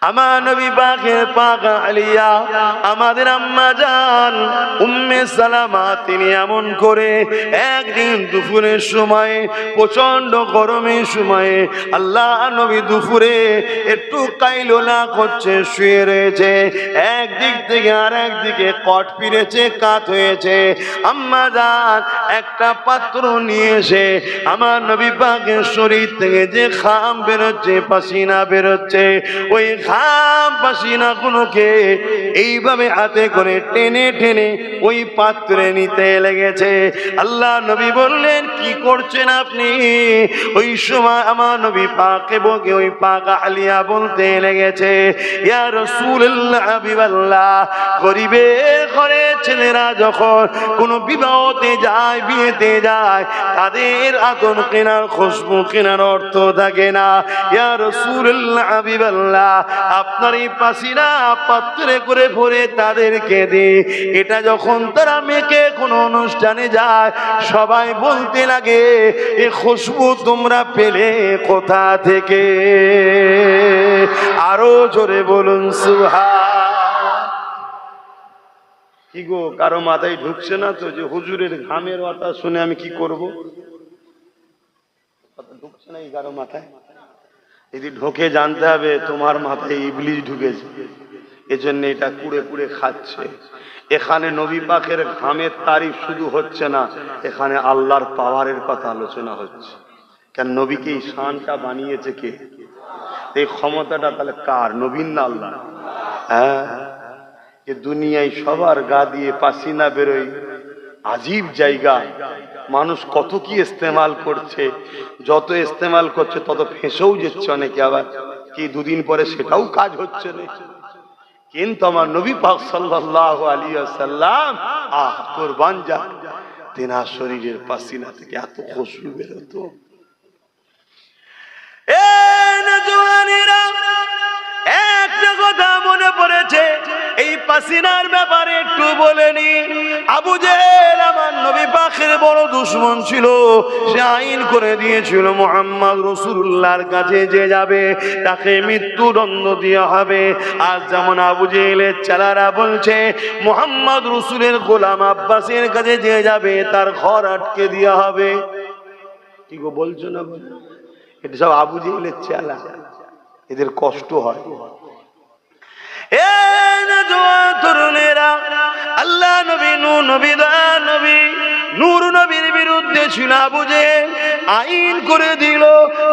আমার নবী পাকের পাক আলিয়া আমাদের আম্মা জান উম্মে সালামা তিনি এমন করে একদিন দুপুরের সময় প্রচন্ড গরমের সময়ে আল্লাহ নবী দুপুরে একটু কাইলোলা করছে, শুয়ে রয়েছে, একদিক থেকে আর একদিকে কট ফিরেছে, কাত হয়েছে। আম্মা জান একটা পাত্র নিয়ে এসে আমার নবী পাকের শরীর থেকে যে ঘাম বেরোচ্ছে, পাসিনা বেরোচ্ছে, ওই পাসিনা গুলোকে এইভাবে হাতে করে টেনে টেনে ওই পাত্রে নিতে লেগেছে। আল্লাহ নবী বললেন, কি করছেন আপনি? ওই সময় আমার নবী পাকে বকে ওই পাক আলিয়া বলতে লেগেছে, ইয়া রাসূলুল্লাহ হাবিবাল্লাহ, গরিবের ঘরে ছেলেরা যখন কোনো বিবাহতে যায়, বিয়েতে যায়, তাদের আতর কেনার, খুশবু কেনার অর্থ থাকে না। ইয়া রাসূলুল্লাহ হাবিবাল্লাহ, আপনার এই পাসিনা পাত্রে করে ভরে তাদেরকে দিই। এটা যখন তারা মেয়েকে কোনো অনুষ্ঠানে যায়, সবাই বলতে লাগে, এ খুশবু তোমরা পেলে কোথা থেকে? আরো জোরে বলুন সুবহান। কি গো, কারো মাথায় ঢুকছে না তো যে হুজুরের ঘামের কথা শুনে আমি কি করব? কথা ঢুকছে না কারো মাথায়? যদি ঢোকে জানতে হবে তোমার মাথায় ইবলিশ ঢুকেছে, এজন্য এটা কুড়ে কুড়ে খাচ্ছে। এখানে নবী পাকের ঘামের তারিফ শুধু হচ্ছে না, এখানে আল্লাহর পাওয়ারের কথা আলোচনা হচ্ছে। কেন নবীকে এই শানটা বানিয়েছে কে? এই ক্ষমতাটা তাহলে কার? নবীর না আল্লাহ? হ্যাঁ, এ দুনিয়ায় সবার গা দিয়ে পাসিনা বেরোয়, আজীব জায়গা। মানুষ কত কি ইস্তেমাল করছে, যত ইস্তেমাল করছে তত ফেঁসেও যাচ্ছে অনেকে, আবার কি দুদিন পরে সেটাও কাজ হচ্ছে না। কিন্তু আমার নবী পাক সাল্লাল্লাহু আলাইহি ওয়াসাল্লাম কুরবান যান, তেনার শরীরের পাসিনা থেকে এত খুশবু বেরোতো। একটা কথা মনে পড়েছে, এই পাসিনার ব্যাপারে একটু বলে নি। আবু জেহেল আমার নবী পাকের বড় দুশমন ছিল। সে আইন করে দিয়েছিল মুহাম্মদ রাসূলুল্লাহর কাছে যে যাবে তাকে মৃত্যুদণ্ড দেওয়া হবে। আর যেমন আবু জেহেলের চালারা বলছে মুহাম্মদ রাসূলের গোলাম আব্বাসের কাছে যে যাবে তার ঘর আটকে দেওয়া হবে। কি গো বলছো না? এটা সব আবু জেহেলের চালা, এদের কষ্ট হয়। আল্লাহ নবী নূর নবীর বিরুদ্ধে ছিল আবু জেহেল, আইন করে দিল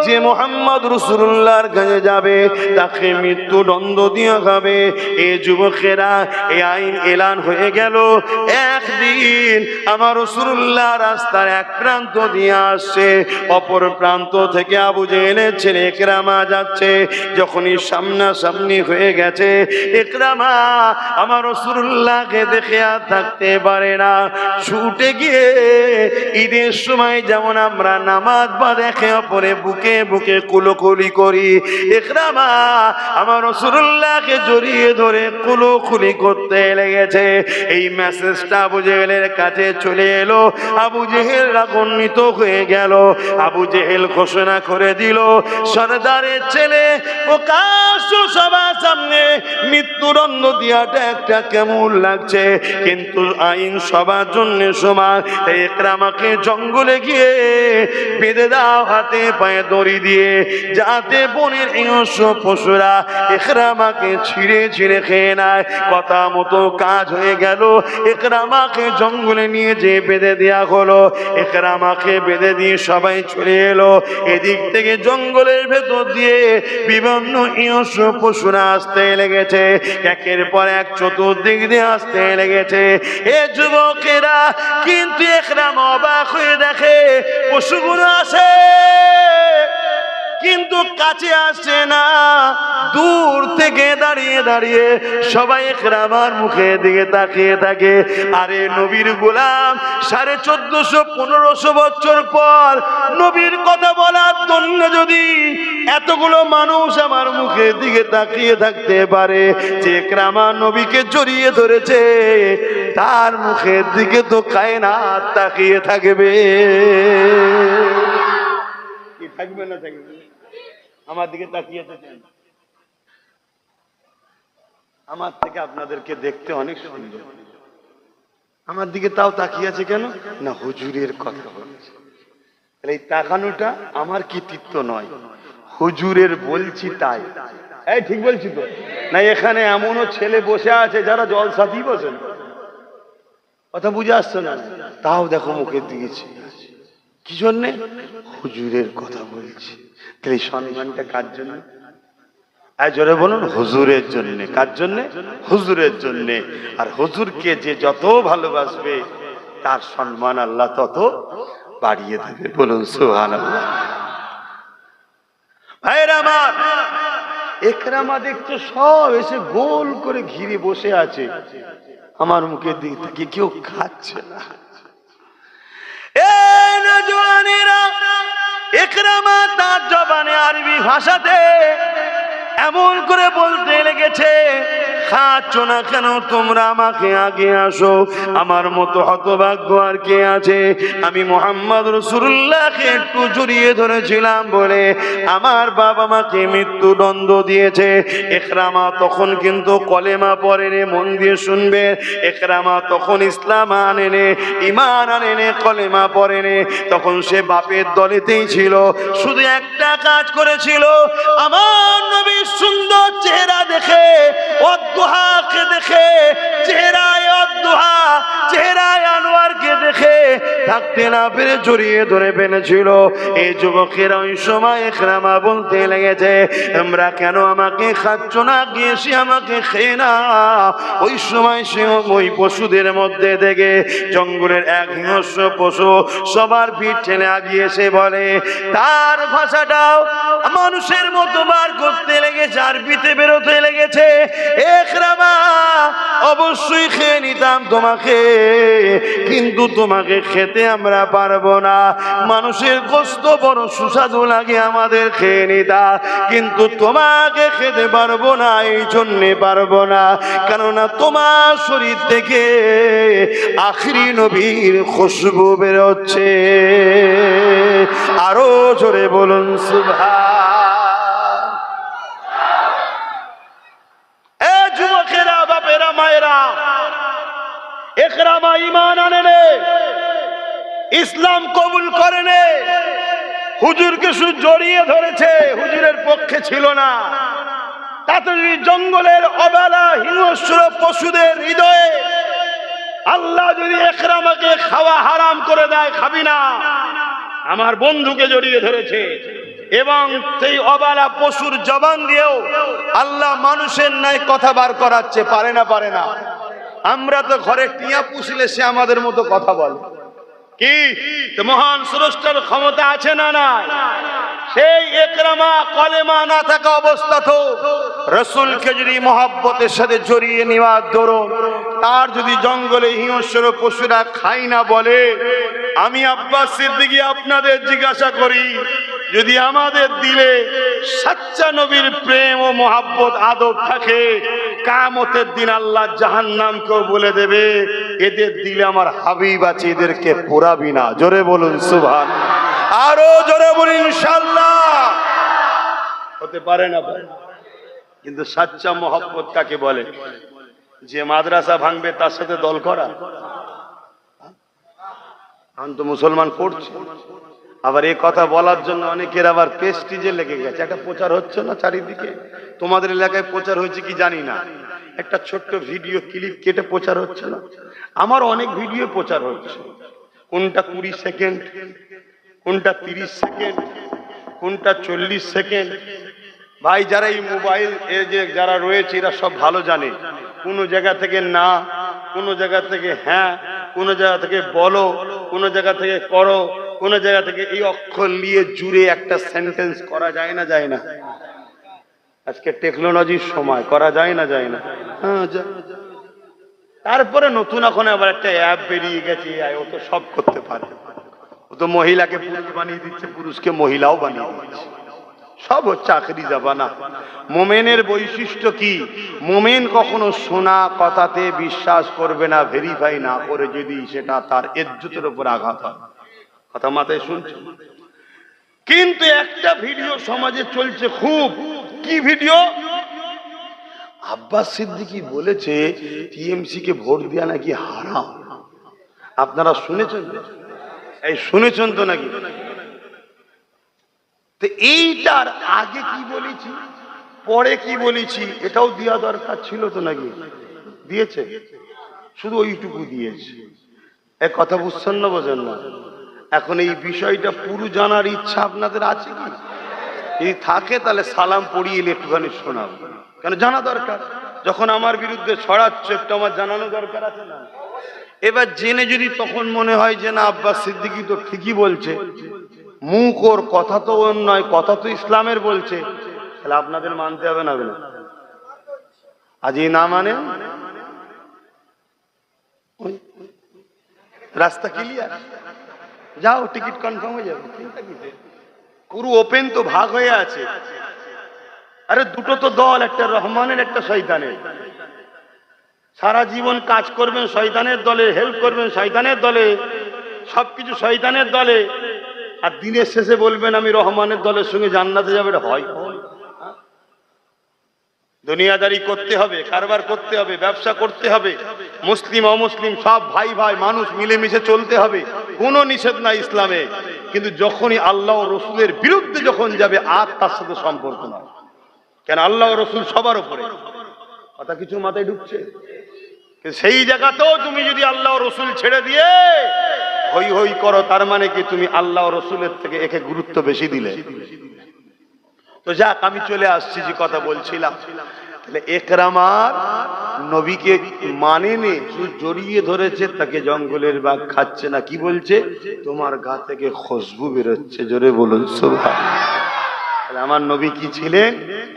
যে মুহাম্মদ রাসূলুল্লাহর কাছে যাবে তাকে মৃত্যুদণ্ড দেওয়া হবে। এই যুবকেরা এই আইন এলান হয়ে গেল। একদিন আমার রাসূলুল্লাহ রাস্তার এক প্রান্ত দিয়ে আসছে, অপর প্রান্ত থেকে আবু জেহেলের ছেলে ইকরামা যাচ্ছে। যখনই সামনাসামনি হয়ে গেছে, ইকরামা আমার রাসূলুল্লাহকে দেখে আর থাকতে পারে না, ছুটে গিয়ে ঈদের সময় যেমন আমরা নামাজ বা দেখে অপরে বুকে বুকে কুলোকুলি করি, ইকরামা আমার রাসূলুল্লাহকে জড়িয়ে ধরে কুলোকুলি করতে লেগেছে। এই মেসেজটা আবু জেহেলের কাছে চলে এলো। আবু জেহেল রাগান্বিত হয়ে গেল। আবু জেহেল ঘোষণা করে দিল, সরদারের ছেলে প্রকাশ্য সবার সামনে মৃত্যুদণ্ড দেওয়াটা একটা কেমন লাগছে, কিন্তু আইন সবার জন্য সমান। ইকরামাকে জঙ্গলে গিয়ে বেঁধে দাও হাতে পায়ে দড়ি দিয়ে, যাতে বনের হিংস্র পশুরা ইকরামাকে ছিঁড়ে ছিঁড়ে খেয়ে নেয়। কথা মতো কাজ হয়ে গেল। ইকরামাকে জঙ্গলে নিয়ে যে বেঁধে দেওয়া হলো। ইকরামাকে বেঁধে দিয়ে সবাই চলে এলো। এদিক থেকে জঙ্গলের ভেতর দিয়ে বিভিন্ন হিংস্র পশুরা আসতে লেগেছে, একের পর এক চতুর্দিক দিয়ে আসতে লেগেছে। এ যুবকেরা কিন্তু ইকরামা অবাক হয়ে দেখে পশুগুলো আসে, কিন্তু কাছে আসে না, দূর থেকে দাঁড়িয়ে দাঁড়িয়ে সবাই ইকরামার মুখের দিকে তাকিয়ে থাকে। আরে নবীর গোলাম 1450-1500 বছর পর নবীর কথা বলার জন্য যদি এতগুলো মানুষ আমার মুখের দিকে তাকিয়ে থাকতে পারে, যে ইকরামা নবীকে জড়িয়ে ধরেছে তার মুখের দিকে তো কায়নাত তাকিয়ে থাকবে। কি থাকবে না থাকবে? আমার দিকে তাকিয়ে থাকেন। আমার থেকে আপনাদেরকে দেখতে অনেক সুন্দর, আমার দিকে তাও তাকিয়ে আছে কেন না? হুজুরের কথা বলছে। এই তাকানোটা আমার কৃতিত্ব নয়, হুজুরের বলছি তাই। এই ঠিক বলছি তো না? এখানে এমনও ছেলে বসে আছে যারা জলসাতেই বসেন, কথা বুঝে আসছে না? তাও দেখো মুখের দিয়েছে, কি জন্যে? হুজুরের কথা বলছি। তাহলে সম্মানটা কার জন্য? জোরে বলুন, হুজুরের জন্য। কার জন্য? হুজুরের জন্য। আর হুজুরকে যে যত ভালোবাসবে তার সম্মান আল্লাহ তত বাড়িয়ে দেবে। বলুন সুবহানাল্লাহ। ভাইরা আমার, ইকরামা দেখছো সব এসে গোল করে ঘিরে বসে আছে, আমার মুখের দিকে তাকিয়ে কেউ খাচ্ছে না। এই নওজওয়ানেরা, ইকরামা তার জবানে আরবি ভাষাতে এমন করে বলতে লেগেছে, খাচ্ছ না কেন তোমরা? আমাকে আগে আসো, আমার মতো হতভাগ্য আর কে আছে? আমি মুহাম্মদ রাসূলুল্লাহকে একটু জড়িয়ে ধরেছিলাম বলে আমার বাবা মাকে মৃত্যুদণ্ড দিয়েছে। ইকরামা তখন কিন্তু কলেমা পড়েনি, মন দিয়ে শুনবে। ইকরামা তখন ইসলাম আনেনি, ঈমান আনেনি, কলেমা পড়েনি। তখন সে বাপের দলেতেই ছিল, শুধু একটা কাজ করেছিল, আমার নবীর সুন্দর চেহারা দেখে, অদ্দুহাকে দেখে, চেহারায় অদ্দুহা, চেহারায় আনোয়ারকে দেখে থাকতে না পেরে জড়িয়ে ধরে ফেলেছিল। এই যুবকেরা ওই সময় ইকরামা বলতে লেগেছে, তোমরা কেন আমাকে খাচ্ছ না? গিয়েছি আমাকে খেয়ে না। ওই সময় সে ওই পশুদের মধ্যে থেকে জঙ্গলের এক হিংস্র পশু সবার পিঠ ঠেলে আগিয়ে এসে বলে, তার ভাষাটাও মানুষের মতো বার করতে লেগেছে, আরবিতে বেরোতে লেগেছে, ইকরামা অবশ্যই খেয়ে নিতাম তোমাকে, কিন্তু তোমাকে খেতে আমরা পারবো না। মানুষের গোশত বড় সুস্বাদু লাগে, আমাদের খেয়ে নিতা, কিন্তু তোমাকে খেতে পারবো না। এই জন্যে পারবো না, কেননা তোমার শরীর থেকে আখরি নবীর খুশবু বেরোচ্ছে। আরো জোরে বলুন সুবহান। এ যুবকেরা, বাপেরা, মায়েরা, ইকরামা ঈমান আনেনে, ইসলাম কবুল করেনে, হুজুরকে শুধু জড়িয়ে ধরেছে, হুজুরের পক্ষে ছিল না। তাতে যদি জঙ্গলের অবেলা হিংস্র পশুদের হৃদয়ে আল্লাহ যদি ইকরামাকে খাওয়া হারাম করে দেয়, খাবি না, আমার বন্ধুকে জড়িয়ে ধরেছে, এবং সেই অবালা পশুর জবান দিয়েও আল্লাহ মানুষের ন্যায় কথা বার করাচ্ছে, পারে না? পারে না? আমরা তো ঘরে টিয়া পুষলে সে আমাদের মতো কথা বলে, কি মহান স্রষ্টার ক্ষমতা আছে না নাই? সেই ইকরামা কলেমা না থাকা অবস্থা তো রাসূলকে যদি মহব্বতের সাথে জড়িয়ে নেওয়ার দরুন তার যদি জঙ্গলে হিংস্র পশুরা খাই না বলে, আমি আব্বাস সিদ্দিকী আপনাদের জিজ্ঞাসা করি, যদি আমাদের দিলে সচ্চা নবীর প্রেম ও মহব্বত আদব থাকে, কিয়ামতের দিন আল্লাহ জাহান্নামকেও বলে দেবে, এদের দিলে আমার হাবিব আছে, এদেরকে পোড়াবি না। জোরে বলুন সুবহান। আরো জোরে বলুন ইনশাআল্লাহ। হতে পারে না? কিন্তু সচ্চা মহব্বত কাকে বলে? যে মাদ্রাসা ভাঙবে তার সাথে দল করা। আমি তো মুসলমান পড়ছি, আবার এই কথা বলার জন্য অনেকের আবার পেস্টিজে লেগে গেছে। একটা প্রচার হচ্ছে না চারিদিকে, তোমাদের এলাকায় প্রচার হয়েছে কি জানি না, একটা ছোট্ট ভিডিও ক্লিপ কেটে প্রচার হচ্ছে না? আমার অনেক ভিডিও প্রচার হচ্ছে, কোনটা 20 সেকেন্ড, কোনটা 30 সেকেন্ড, কোনটা 40 সেকেন্ড। ভাই, যারা এই মোবাইল এ যে যারা রয়েছে এরা সব ভালো জানে, কোন জায়গা থেকে না, কোন জায়গা থেকে হ্যাঁ, কোন জায়গা থেকে বলো, কোন জায়গা থেকে করো, কোন জায়গা থেকে এই অক্ষর নিয়ে জুড়ে একটা সেন্টেন্স করা যায় না যায় না? আজকে টেকনোলজির সময় করা যায় না যায় না? হ্যাঁ, তারপরে নতুন এখন আবার একটা অ্যাপ বেরিয়ে গেছে, ও তো সব করতে পারে। ও তো মহিলাকে পুরুষ বানিয়ে দিচ্ছে, পুরুষকে মহিলাও বানিয়ে দিচ্ছে, সব হচ্ছে আখেরি জামানা। মোমেনের বৈশিষ্ট্য কি? মোমেন কখনো শোনা কথাতে বিশ্বাস করবে না, ভেরিফাই না করে, যদি সেটা তার ইজ্জতের উপর আঘাত হয়। কথা মাথায় শুনছে? কিন্তু একটা ভিডিও সমাজে চলছে খুব, কি ভিডিও? আব্বাস সিদ্দিকী বলেছে টিএমসি কে ভোট দেয়া নাকি হারাম। আপনারা শুনেছেন? এই শুনেছেন তো নাকি? তো এইটার আগে কি বলেছি, পরে কি বলেছি, এটাও দেওয়া দরকার ছিল তো নাকি? দিয়েছে, শুধু ওইটুকু দিয়েছে। এক কথা বুঝছেন না, বোঝেন না? এখন এই বিষয়টা পুরো জানার ইচ্ছা আপনাদের আছে কি? যদি থাকে তাহলে সালাম পড়িয়ে একটুখানি শোনাবো, কেন জানা দরকার। যখন আমার বিরুদ্ধে ছড়াচ্ছে, একটু আমার জানানো দরকার আছে না? এবার জেনে যদি তখন মনে হয় যে না, আব্বাস সিদ্দিকী তো ঠিকই বলছে, মুখ ওর, কথা তো ওর নয়, কথা তো ইসলামের বলছে, তাহলে আপনাদের মানতে হবে না? আজ এই না মানে রাস্তা ক্লিয়ার, যাও টিকিট কনফার্ম হয়ে যাবে, পুরো ওপেন তো, ভাগ হয়ে আছে। আরে দুটো তো দল, একটা রহমানের একটা শয়তানের। সারা জীবন কাজ করবেন শয়তানের দলে, হেল্প করবেন শয়তানের দলে, সবকিছু শয়তানের দলে, আর দিনের শেষে বলবেন আমি রহমানের দলের সঙ্গে জান্নাতে যাবে। এটা হয়? দুনিয়াদারি করতে হবে, কারবার করতে হবে, ব্যবসা করতে হবে, মুসলিম অমুসলিম সব ভাই ভাই মানুষ মিলেমিশে চলতে হবে, কোনো নিষেধ নাই ইসলামে। কিন্তু যখনই আল্লাহ ও রসুলের বিরুদ্ধে যখন যাবে, আর তার সাথে সম্পর্ক না। কেন? আল্লাহ ও রসুল সবার উপরে। কথা কিছু মাথায় ঢুকছে? সেই জায়গাতেও তুমি যদি আল্লাহ ও রসুল ছেড়ে দিয়ে হই হই করো, তার মানে কি তুমি আল্লাহ ও রসুলের থেকে একে গুরুত্ব বেশি দিলে। তো যাক, আমি চলে আসছি যে কথা বলছিলাম। তাহলে একরামার নবীকে মানেনি, শুধু জড়িয়ে ধরেছে, তাকে জঙ্গলের বাঘ খাচ্ছে না। কি বলছে? তোমার গা থেকে খুশবু বেরোচ্ছে। জোরে বলুন সুবহানাল্লাহ। তাহলে আমার নবী কি ছিলেন?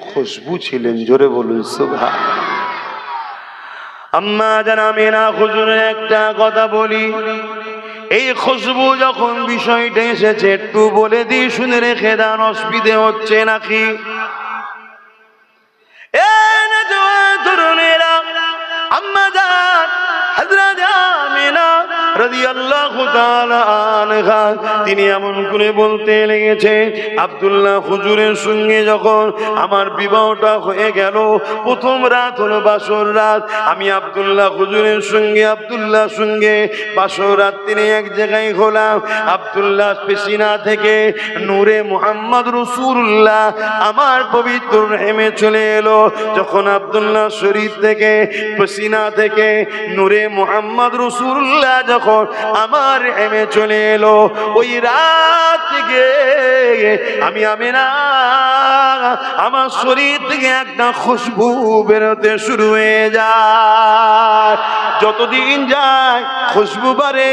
খুশবু ছিলেন। জোরে বলুন সুবহানাল্লাহ। আম্মা জান আমিনা হুজুরের একটা কথা বলি, এই খুশবু যখন বিষয়টা এসেছে, একটু বলে দিই, শুনে রেখে দেন, অসুবিধে হচ্ছে নাকি? আম্মা জান হযরত আমিনা রাদিয়াল্লাহু তাআলা আনহা তিনি এমন করে বলতে লেগেছে, আব্দুল্লাহ হুজুরের সঙ্গে যখন আমার বিবাহটা হয়ে গেল, প্রথম রাত হলো বাসর রাত, আমি আব্দুল্লাহ হুজুরের সঙ্গে বাসর রাত তিনি এক জায়গায় হলাম। আব্দুল্লাহ পেশিনা থেকে নূরে মুহাম্মদ রাসূলুল্লাহ আমার পবিত্র রহিমে চলে এলো। যখন আব্দুল্লাহ শরীর থেকে, পেশিনা থেকে নূরে মুহাম্মদ রাসূলুল্লাহ যখন আমার রহিমে চলে এলো, ওই রাত থেকে আমি আমিনা আমার শরীর থেকে একটা খুশবু বেরোতে শুরু হয়ে যায়। যতদিন যায় খুশবু বাড়ে,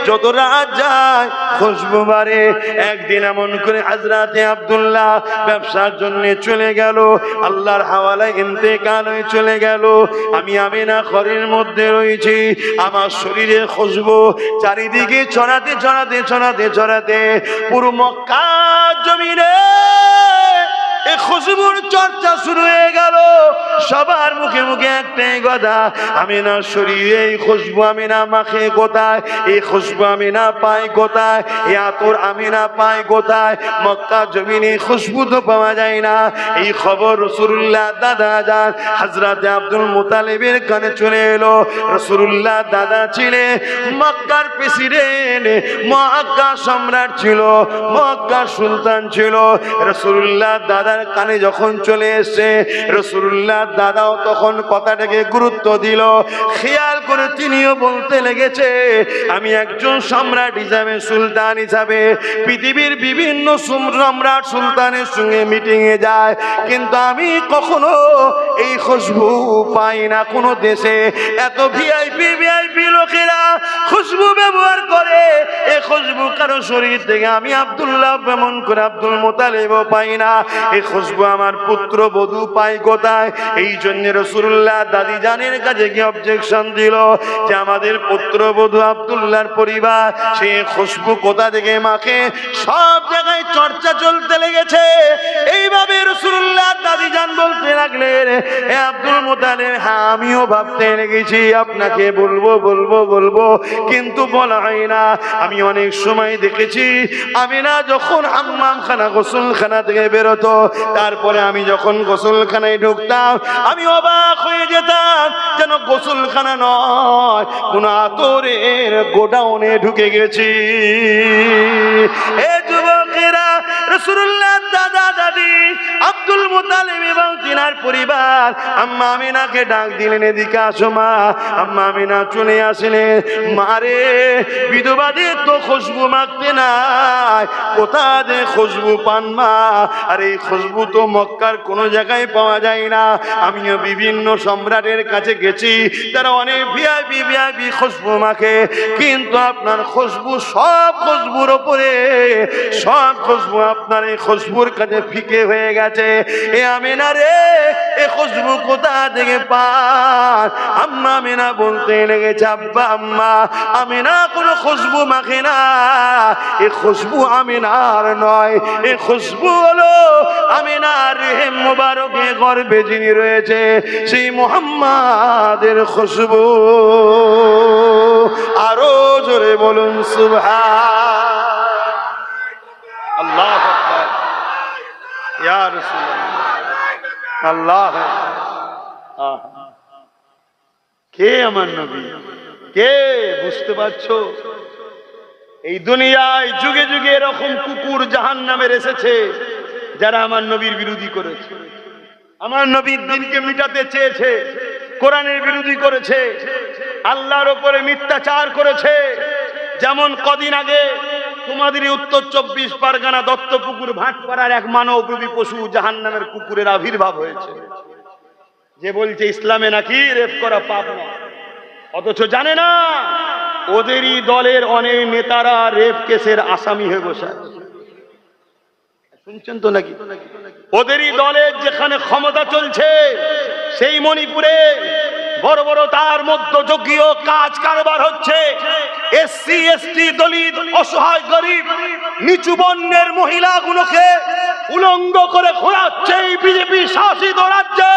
যত রাত যায় খুশবু বাড়ে। একদিন এমন করে হযরতে আব্দুল্লাহ ব্যবসার জন্য চলে গেল, আল্লাহর হাওয়ালায় ইন্তেকাল হয়ে চলে গেল। আমি আমিনা ঘরের মধ্যে রয়েছি, আমার শরীরে খুশবু চারিদিকে ছড়াতে পুরো মক্কা জমিনে এই খুশবুর চর্চা শুরু হয়ে গেল। সবার মুখে মুখে একটাই কথা, আমিনা শরীরে এই খুশবু আমিনা মাখে কোথায়, এই খুশবু আমিনা পায় কোথায়, এই আতর আমিনা পায় কোথায়? মক্কা জমিনে খুশবু তো পাওয়া যায় না। এই খবর রাসূলুল্লাহ দাদা যান হযরত আব্দুল মুতালিবের কানে চলে এলো। রাসূলুল্লাহ দাদা ছিলেন মক্কার প্রেসিডেন্ট, মক্কা সম্রাট ছিল, মক্কার সুলতান ছিল। রাসূলুল্লাহ দাদার কানে যখন চলে এসেছে, রাসূলুল্লাহ রসুল্লাহর দাদাও তখন কথাটাকে গুরুত্ব দিল, খেয়াল করে তিনিও বলতে লেগেছে, আমি একজন সম্রাট হিসাবে, সুলতান হিসাবে পৃথিবীর বিভিন্ন সম্রাট সুলতানের সঙ্গে মিটিং এ যায়, কিন্তু আমি কখনো এই খুশবু পাই না। কোন দেশে এত ভিআইপি লোকেরা খুশবু ব্যবহার করে, এই খুশবু কারো শরীর থেকে আমি আব্দুল্লাহ এমন করে আব্দুল মুতালিবও পাই না। এই খুশবু আমার পুত্র বধূ পাই কোথায়? এই জন্য রাসূলুল্লাহ দাদি জানের কাছে কি অবজেকশন দিল যে আমাদের পুত্র বধূ আব্দুল্লাহর পরিবার সেই খুশবু কোথা থেকে মাখে। সব জায়গায় চর্চা চলতে লেগেছে। এইভাবে রাসূলুল্লাহ দাদি জান বলতে লাগলেন, হে আব্দুল মুতালিব, হ্যাঁ আমিও ভাবতে লেগেছি আপনাকে বলবো, কিন্তু বলা হয় না। আমি অনেক সময় দেখেছি আমিনা যখন হাম্মামখানা গোসলখানা থেকে বেরোতো, তারপরে আমি যখন গোসলখানায় ঢুকতাম আমি অবাক হয়ে যেতাম, যেন গোসলখানা নয় কোন আতরের গোডাউনে ঢুকে গেছি। এ যুবকেরা, রাসূলুল্লাহ দাদা দাদি আব্দুল মুতালিব এবং তিনার পরিবার আম্মা আমিনাকে ডাক দিলেন, এদিকে আসো মা। আম্মা আমিনা চলে আসলেন। মারে, বিধবাদের তো খুশবু মাখতে নাই, কোথা যে খুশবু পান মা? আর এই খুশবু তো মক্কার কোনো জায়গায় পাওয়া যায় না। আমিও বিভিন্ন সম্রাটের কাছে গেছি, তারা অনেক ভিআইপি খুশবু মাখে, কিন্তু আপনার খুশবু সব খুশবুর ওপরে, সব খুশবু আপনার এই খুশবুর কাছে ফিকে হয়ে গেছে। এ আমিনা রে, এ খুশবু কোথা থেকে পান? আম্মা আমিনা বলতে লেগেছে, আব্বা আম্মা, আমিনা কোনো খুশবু মাখে না। এই খুশবু আমিনার নয়, এই খুশবু হলো আমিনার রেহেম মুবারকে গর্ভে যিনি রয়েছে সেই মুহাম্মাদের খুশবু। আরো জোরে বলুন সুবহান আল্লাহু আকবার, ইয়া রাসূলুল্লাহ, আল্লাহ। কে আমার নবী? কে? বুঝতে পারছো? এই দুনিয়ায় যুগে যুগে এরকম কুকুর জাহান্নামের এসেছে যারা আমার নবীর বিরোধী করেছে, আমার নবীর দিনকে মিটাতে চেয়েছে, কোরআনের বিরোধী করেছে, আল্লাহর উপরে মিথ্যাচার করেছে। যেমন কদিন আগে তোমাদের উত্তর 24 পরগনা দত্তপুকুর ভাটপাড়ার এক মানবরূপী পশু জাহান্নামের কুকুরের আবির্ভাব হয়েছে, যে বলছে ইসলামে নাকি রেপ করা পাপ না, অথচ জানে না ওদেরই দলের অনেক নেতারা রেপ কেসের আসামি হয়ে বসে আছে। শুনছেন তো নাকি? ওদেরই দলের যেখানে ক্ষমতা চলছে সেই মণিপুরে বড় বড় তার মধ্যযুগীয় কাজ কারবার হচ্ছে। এসসি এসটি দলিত অসহায় গরিব নিচু বর্ণের মহিলাগুলোকে উলঙ্গ করে ঘোরাচ্ছে এই বিজেপি শাসিত রাজ্যে।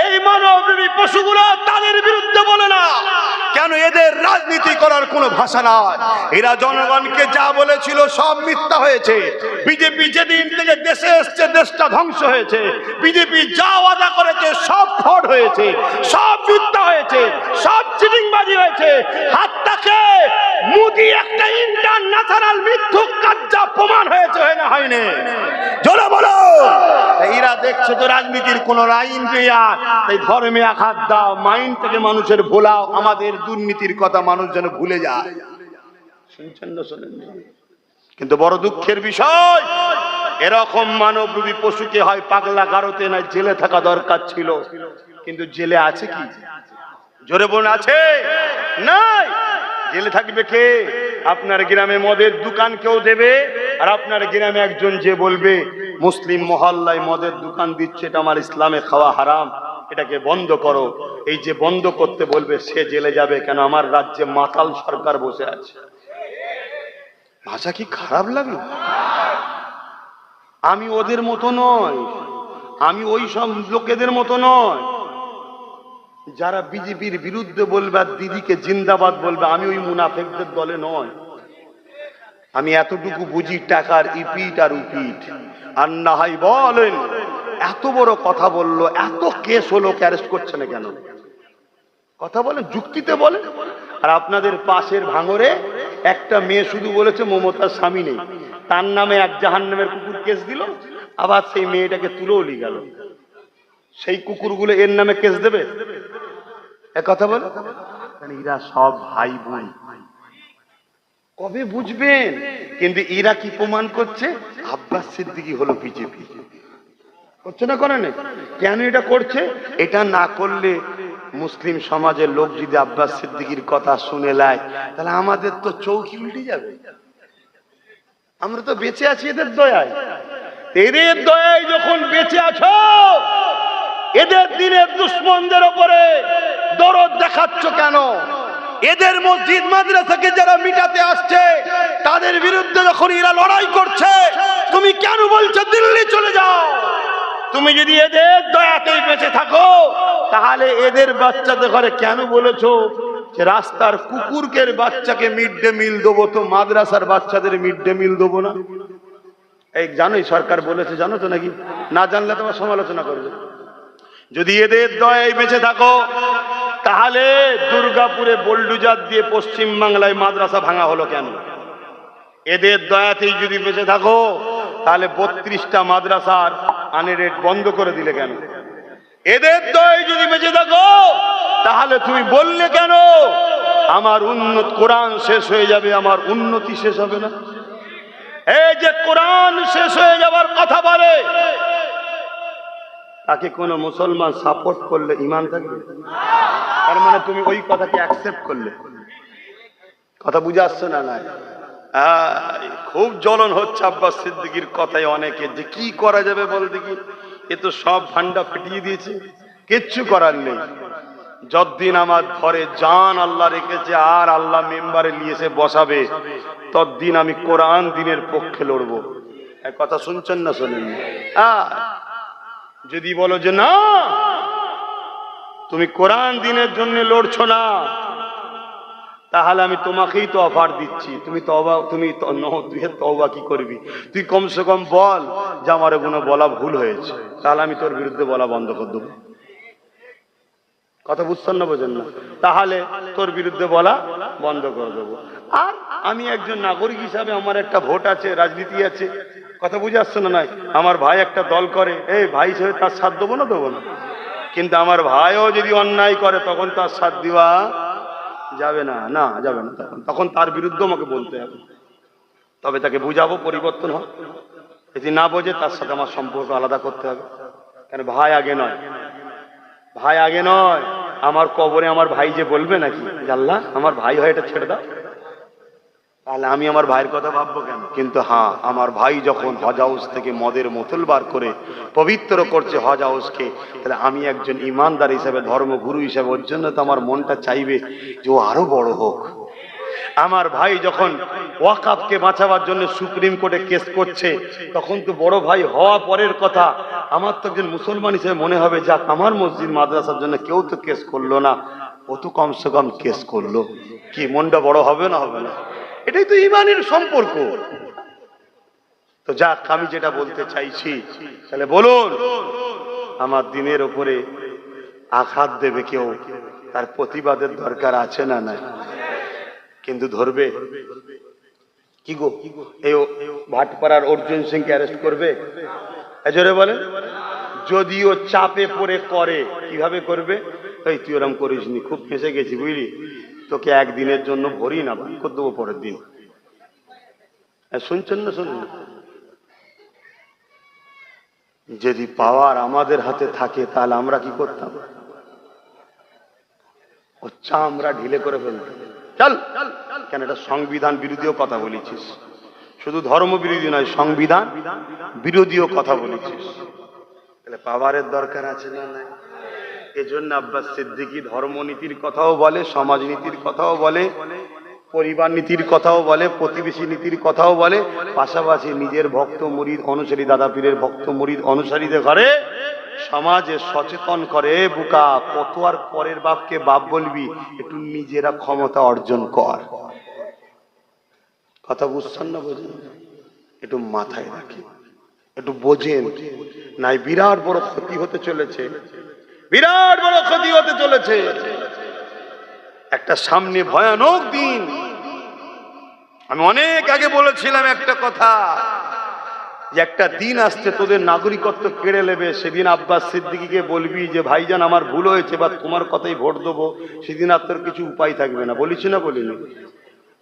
এই মানবরূপী পশুগুলো তাদের বিরুদ্ধে বলে না কেন? এদের রাজনীতি করার কোনো ভাষা নাই। এরা জনগণকে যা বলেছিল সব মিথ্যা হয়েছে। বিজেপি যেদিন থেকে দেশে এসছে দেশটা ধ্বংস হয়েছে। বিজেপি যা ওয়াদা করেছে সব ফ্রড হয়েছে, সব মিথ্যা হয়েছে, সব চিটিংবাজি হয়েছে। হাতটাকে মোদি একটা ইন্টারন্যাশনাল মিথ্যুক কার্যা প্রমাণ হয়েছে, হয় না হয়নি? জোরে বলো। এরা দেখছে তো রাজনীতির কোন আইন নেই, তাই ধর্মে আঘাত দাও, মাইন্ডটাকে মানুষের ভোলাও, আমাদের দুর্নীতির কথা মানুষ যেন ভুলে যায়। শুনছেন না? শোনেন? কিন্তু বড় দুঃখের বিষয়, এরকম মানবরূপী পশুকে হয় পাগলা গারোতে না জেলে থাকা দরকার ছিল, কিন্তু জেলে আছে কি? জোরে বলুন, আছে? নাই। জেলে থাকবে কে? আপনার গ্রামে মদের দোকান কেউ দেবে, আর আপনার গ্রামে একজন যে বলবে মুসলিম মহল্লায় মদের দোকান দিচ্ছে, এটা আমার ইসলামে খাওয়া হারাম, এটাকে বন্ধ করো। এই যে বন্ধ করতে বলবে সে জেলে যাবে কেন? আমার রাজ্যে মাতাল সরকার বসে আছে। ভাষা কি খারাপ লাগে? আমি ওদের মতো নয়, আমি ওই সব লোকেদের মতো নয় যারা বিজেপির বিরুদ্ধে বলবে আর দিদিকে জিন্দাবাদ বলবে। আমি ওই মুনাফেকদের দলে নয়। আমি এতটুকু বুঝি টাকার ইপিট আর উপিট। আর না হয় বলেন এত বড় কথা বললো, এত কেস হলো, অ্যারেস্ট করছে না কেন? কথা বলেন, যুক্তিতে বলেন। আর আপনাদের পাশের ভাঙরে একটা মেয়ে শুধু বলেছে মমতার স্বামী নেই, তার নামে এক জাহান্নামের কুকুর কেস দিল, আবার সেই মেয়েটাকে তুলেও নিয়ে গেল। সেই কুকুরগুলো এর নামে কেস দেবে? কথা বলে, এরা সব ভাই বোন। কবে বুঝবেন? কিন্তু এরা কি প্রমাণ করছে? আব্বাস সিদ্দিকী হলো বিজেপি। করছে না, করে না? কেন এটা করছে? এটা না করলে মুসলিম সমাজের লোক যদি আব্বাস সিদ্দিকীর কথা শুনে নেয়, তাহলে আমাদের তো চৌকি উল্টে যাবে। আমরা তো বেঁচে আছি এদের দয়ায়। এদের দয়ায় যখন বেঁচে আছো, এদের দিনের দুশ্মনদের উপরে দরদ দেখাচ্ছ কেন? এদের মসজিদ মাদ্রাসাকে যারা মিটাতে আসছে, তাদের বিরুদ্ধে যখন এরা লড়াই করছে, তুমি কেন বলছো দিল্লি চলে যাও? তুমি যদি এদের দয়াতেই বেঁচে থাকো, তাহলে এদের বাচ্চাদের ঘরে কেন বলেছো যে রাস্তার কুকুরকের বাচ্চাকে মিড ডে মিল দেবো, তো মাদ্রাসার বাচ্চাদের মিড ডে মিল দেবো না? এই জানোই সরকার বলেছে, জানো তো নাকি? না জানলে তোমার সমালোচনা করবে। যদি এদের দয়ায় বেঁচে থাকো, তাহলে দুর্গাপুরে বোল্ডুজার দিয়ে পশ্চিম বাংলায় মাদ্রাসা ভাঙা হলো কেন? এদের দয়াতেই যদি বেঁচে থাকো, তাহলে 32টা মাদ্রাসার আনএডেড বন্ধ করে দিলে কেন? এদের দয়ায় যদি বেঁচে থাকো, তাহলে তুমি বললে কেন আমার উন্নত কোরআন শেষ হয়ে যাবে, আমার উন্নতি শেষ হবে না? এই যে কোরআন শেষ হয়ে যাবার কথা বলে, তাকে কোন মুসলমান সাপোর্ট করলে ঈমান থাকবে? তার মানে তুমি ওই কথাকে অ্যাকসেপ্ট করলে। কথা বুঝে আসছে না? না, খুব জ্বলন হচ্ছে আব্বাস সিদ্দিকীর কথায় অনেকে, যে কি করা যাবে বল দেখি। এ তো সব ভান্ডা ফিটিয়ে দিয়েছে, কিচ্ছু করার নেই। যতদিন আমার ঘরে জান আল্লাহ রেখেছে আর আল্লাহ মেম্বারে নিয়েছে বসাবে, ততদিন আমি কোরআন দিনের পক্ষে লড়বো। কথা শুনছেন না শোনেন? যদি বলো যে না, তুমি কোরআন দিনের জন্য লড়ছো না, তাহলে আমি তোমাকেই তো অফার দিচ্ছি। তুমি তওবা কি করবি? তুই কমসে কম বল যে আমার এগুলো বলা ভুল হয়েছে, তাহলে আমি তোর বিরুদ্ধে বলা বন্ধ করে দেবো। কথা বুঝছেন না, বোঝেন না? তাহলে তোর বিরুদ্ধে বলা বন্ধ করে দেবো। আর আমি একজন নাগরিক হিসাবে আমার একটা ভোট আছে, রাজনীতি আছে। কথা বুঝে আসছে না? নাই, আমার ভাই একটা দল করে, এই ভাই হিসেবে তার সাথ দেবো না? দেবো না। কিন্তু আমার ভাইও যদি অন্যায় করে, তখন তার সাথ দেওয়া যাবে না। না, যাবে না। তখন তার বিরুদ্ধে আমাকে বলতে হবে, তবে তাকে বুঝাবো পরিবর্তন হয়। যদি না বোঝে, তার সাথে আমার সম্পর্ক আলাদা করতে হবে। কেন? ভাই আগে নয়, ভাই আগে নয়। আমার কবরে আমার ভাই যে বলবে নাকি আল্লাহ আমার ভাই হয়, এটা ছেড়ে দাও, তাহলে আমি আমার ভাইয়ের কথা ভাববো কেন? কিন্তু হ্যাঁ, আমার ভাই যখন হজ হাউস থেকে মদের বোতল বার করে পবিত্র করছে হজ হাউসকে, তাহলে আমি একজন ইমানদার হিসেবে, ধর্মগুরু হিসেবে, ওর জন্য তো আমার মনটা চাইবে যে ও আরো বড় হোক। আমার ভাই যখন ওয়াকাফকে বাঁচাবার জন্য সুপ্রিম কোর্টে কেস করছে, তখন তো বড় ভাই হওয়া পরের কথা, আমার তো একজন মুসলমান হিসেবে মনে হবে, যাক আমার মসজিদ মাদ্রাসার জন্য কেউ তো কেস করলো না, ও তো কমসে কম কেস করলো। কি মনটা বড় হবে না? হবে না? এটাই তো ইমানের সম্পর্ক। তো যাক, আমি যেটা বলতে চাইছি, তাহলে বলুন, আমার দিনের উপরে আঘাত দেবে কেউ, তার প্রতিবাদের দরকার আছে না? নাই। কিন্তু ধরবে কি গো? এই ভাটপাড়ার অর্জুন সিংকে অ্যারেস্ট করবে? জোরে বলেন। যদিও চাপে পড়ে করে, কিভাবে করবে? এই তুই ওরম করিস নি, খুব ফেঁসে গেছি বুঝলি, তোকে একদিনের জন্য ভরি না, ভাই করে দেবো পরের দিন। শুনছেন না? শুনুন, যদি পাওয়ার আমাদের হাতে থাকে, তাহলে আমরা কি করতাম? ও চামড়া ঢিলে করে ফেলতাম। চল কেন? এটা সংবিধান বিরোধীও কথা বলেছিস, শুধু ধর্ম বিরোধী নয়, সংবিধান বিরোধীও কথা বলেছিস। তাহলে পাওয়ারের দরকার আছে না? নাই। এজন্য আব্বাস সিদ্দিকী ধর্মনীতির কথাও বলে, সমাজনীতির কথাও বলে, পরিবার নীতির কথাও বলে, প্রতিবেশী নীতির কথাও বলে, পাশাপাশি নিজের ভক্ত মুরিদ অনুসারী, দাদা পীরের ভক্ত মুরিদ অনুসারীদের ঘরে সমাজে সচেতন করে। বুকা, কত আর পরের বাপকে বাপ বলবি? একটু নিজেরা ক্ষমতা অর্জন কর। কথা বুঝছেন না? বোঝেন? একটু মাথায় রাখি, একটু বোঝেন। নাই, বিরাট বড় ক্ষতি হতে চলেছে, বিরাট বড় ক্ষতি হতে চলেছে। একটা সামনে ভয়ানক দিন। আমি অনেক আগে বলেছিলাম একটা কথা, যে একটা দিন আসছে তোদের নাগরিকত্ব কেড়ে নেবে, সেদিন আব্বাস সিদ্দিকীকে বলবি যে ভাইজান আমার ভুল হয়েছে বা তোমার কথাই ভোট দেবো, সেদিন আর তোর কিছু উপায় থাকবে না। বলেছি না বলিনি?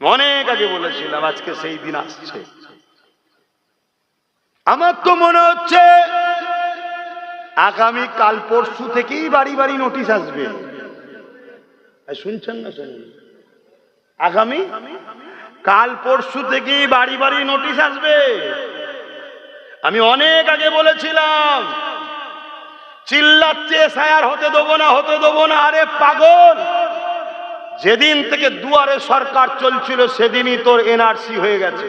অনেক আগে বলেছিলাম, আজকে সেই দিন আসছে। আমার তো মনে হচ্ছে আগামী কাল পরশু থেকেই বাড়ি বাড়ি নোটিশ আসবে। শুনছেন না? শুনুন, আগামী কাল পরশু থেকেই বাড়ি বাড়ি নোটিশ আসবে। আমি অনেক আগে বলেছিলাম চিল্লাচ্ছে এসআইআর হতে দেবো না, হতে দেবো না। আরে পাগল, যেদিন থেকে দুয়ারে সরকার চলছিল সেদিনই তোর এনআরসি হয়ে গেছে।